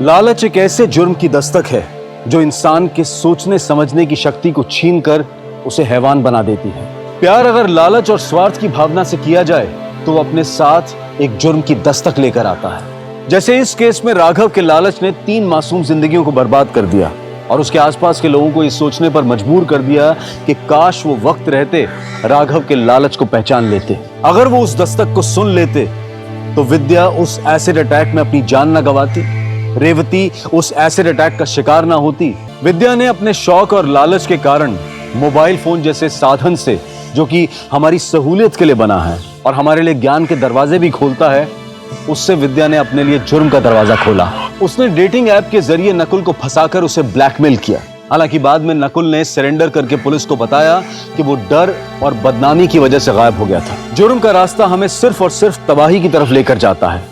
लालच एक ऐसे जुर्म की दस्तक है जो इंसान के सोचने समझने की शक्ति को छीनकर उसे हैवान बना देती है। प्यार अगर लालच और स्वार्थ की भावना से किया जाए तो वो अपने साथ एक जुर्म की दस्तक लेकर आता है। जैसे इस केस में राघव के लालच ने 3 मासूम जिंदगियों को बर्बाद कर दिया और उसके आसपास के लोगों को इस सोचने पर मजबूर कर दिया कि काश वो वक्त रहते राघव के लालच को पहचान लेते। अगर वो उस दस्तक को सुन लेते तो विद्या उस एसिड अटैक में अपनी जान न गंवाती, रेवती उस एसिड अटैक का शिकार ना होती। विद्या ने अपने शौक और लालच के कारण मोबाइल फोन जैसे साधन से, जो कि हमारी सहूलियत के लिए बना है और हमारे लिए ज्ञान के दरवाजे भी खोलता है, उससे विद्या ने अपने लिए जुर्म का दरवाजा खोला। उसने डेटिंग ऐप के जरिए नकुल को फंसाकर उसे ब्लैकमेल किया। हालांकि बाद में नकुल ने सरेंडर करके पुलिस को बताया कि वो डर और बदनामी की वजह से गायब हो गया था। जुर्म का रास्ता हमें सिर्फ और सिर्फ तबाही की तरफ लेकर जाता है।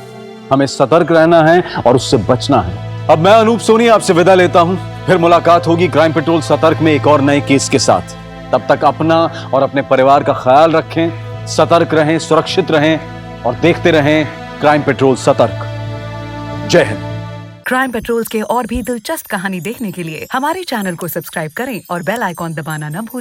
हमें सतर्क रहना है और उससे बचना है। अब मैं अनूप सोनी आपसे विदा लेता हूं। फिर मुलाकात होगी क्राइम पेट्रोल सतर्क में एक और नए केस के साथ। तब तक अपना और अपने परिवार का ख्याल रखें, सतर्क रहें, सुरक्षित रहें और देखते रहें क्राइम पेट्रोल सतर्क। जय हिंद। क्राइम पेट्रोल के और भी दिलचस्प कहानी देखने के लिए हमारे चैनल को सब्सक्राइब करें और बेल आइकॉन दबाना न भूलें।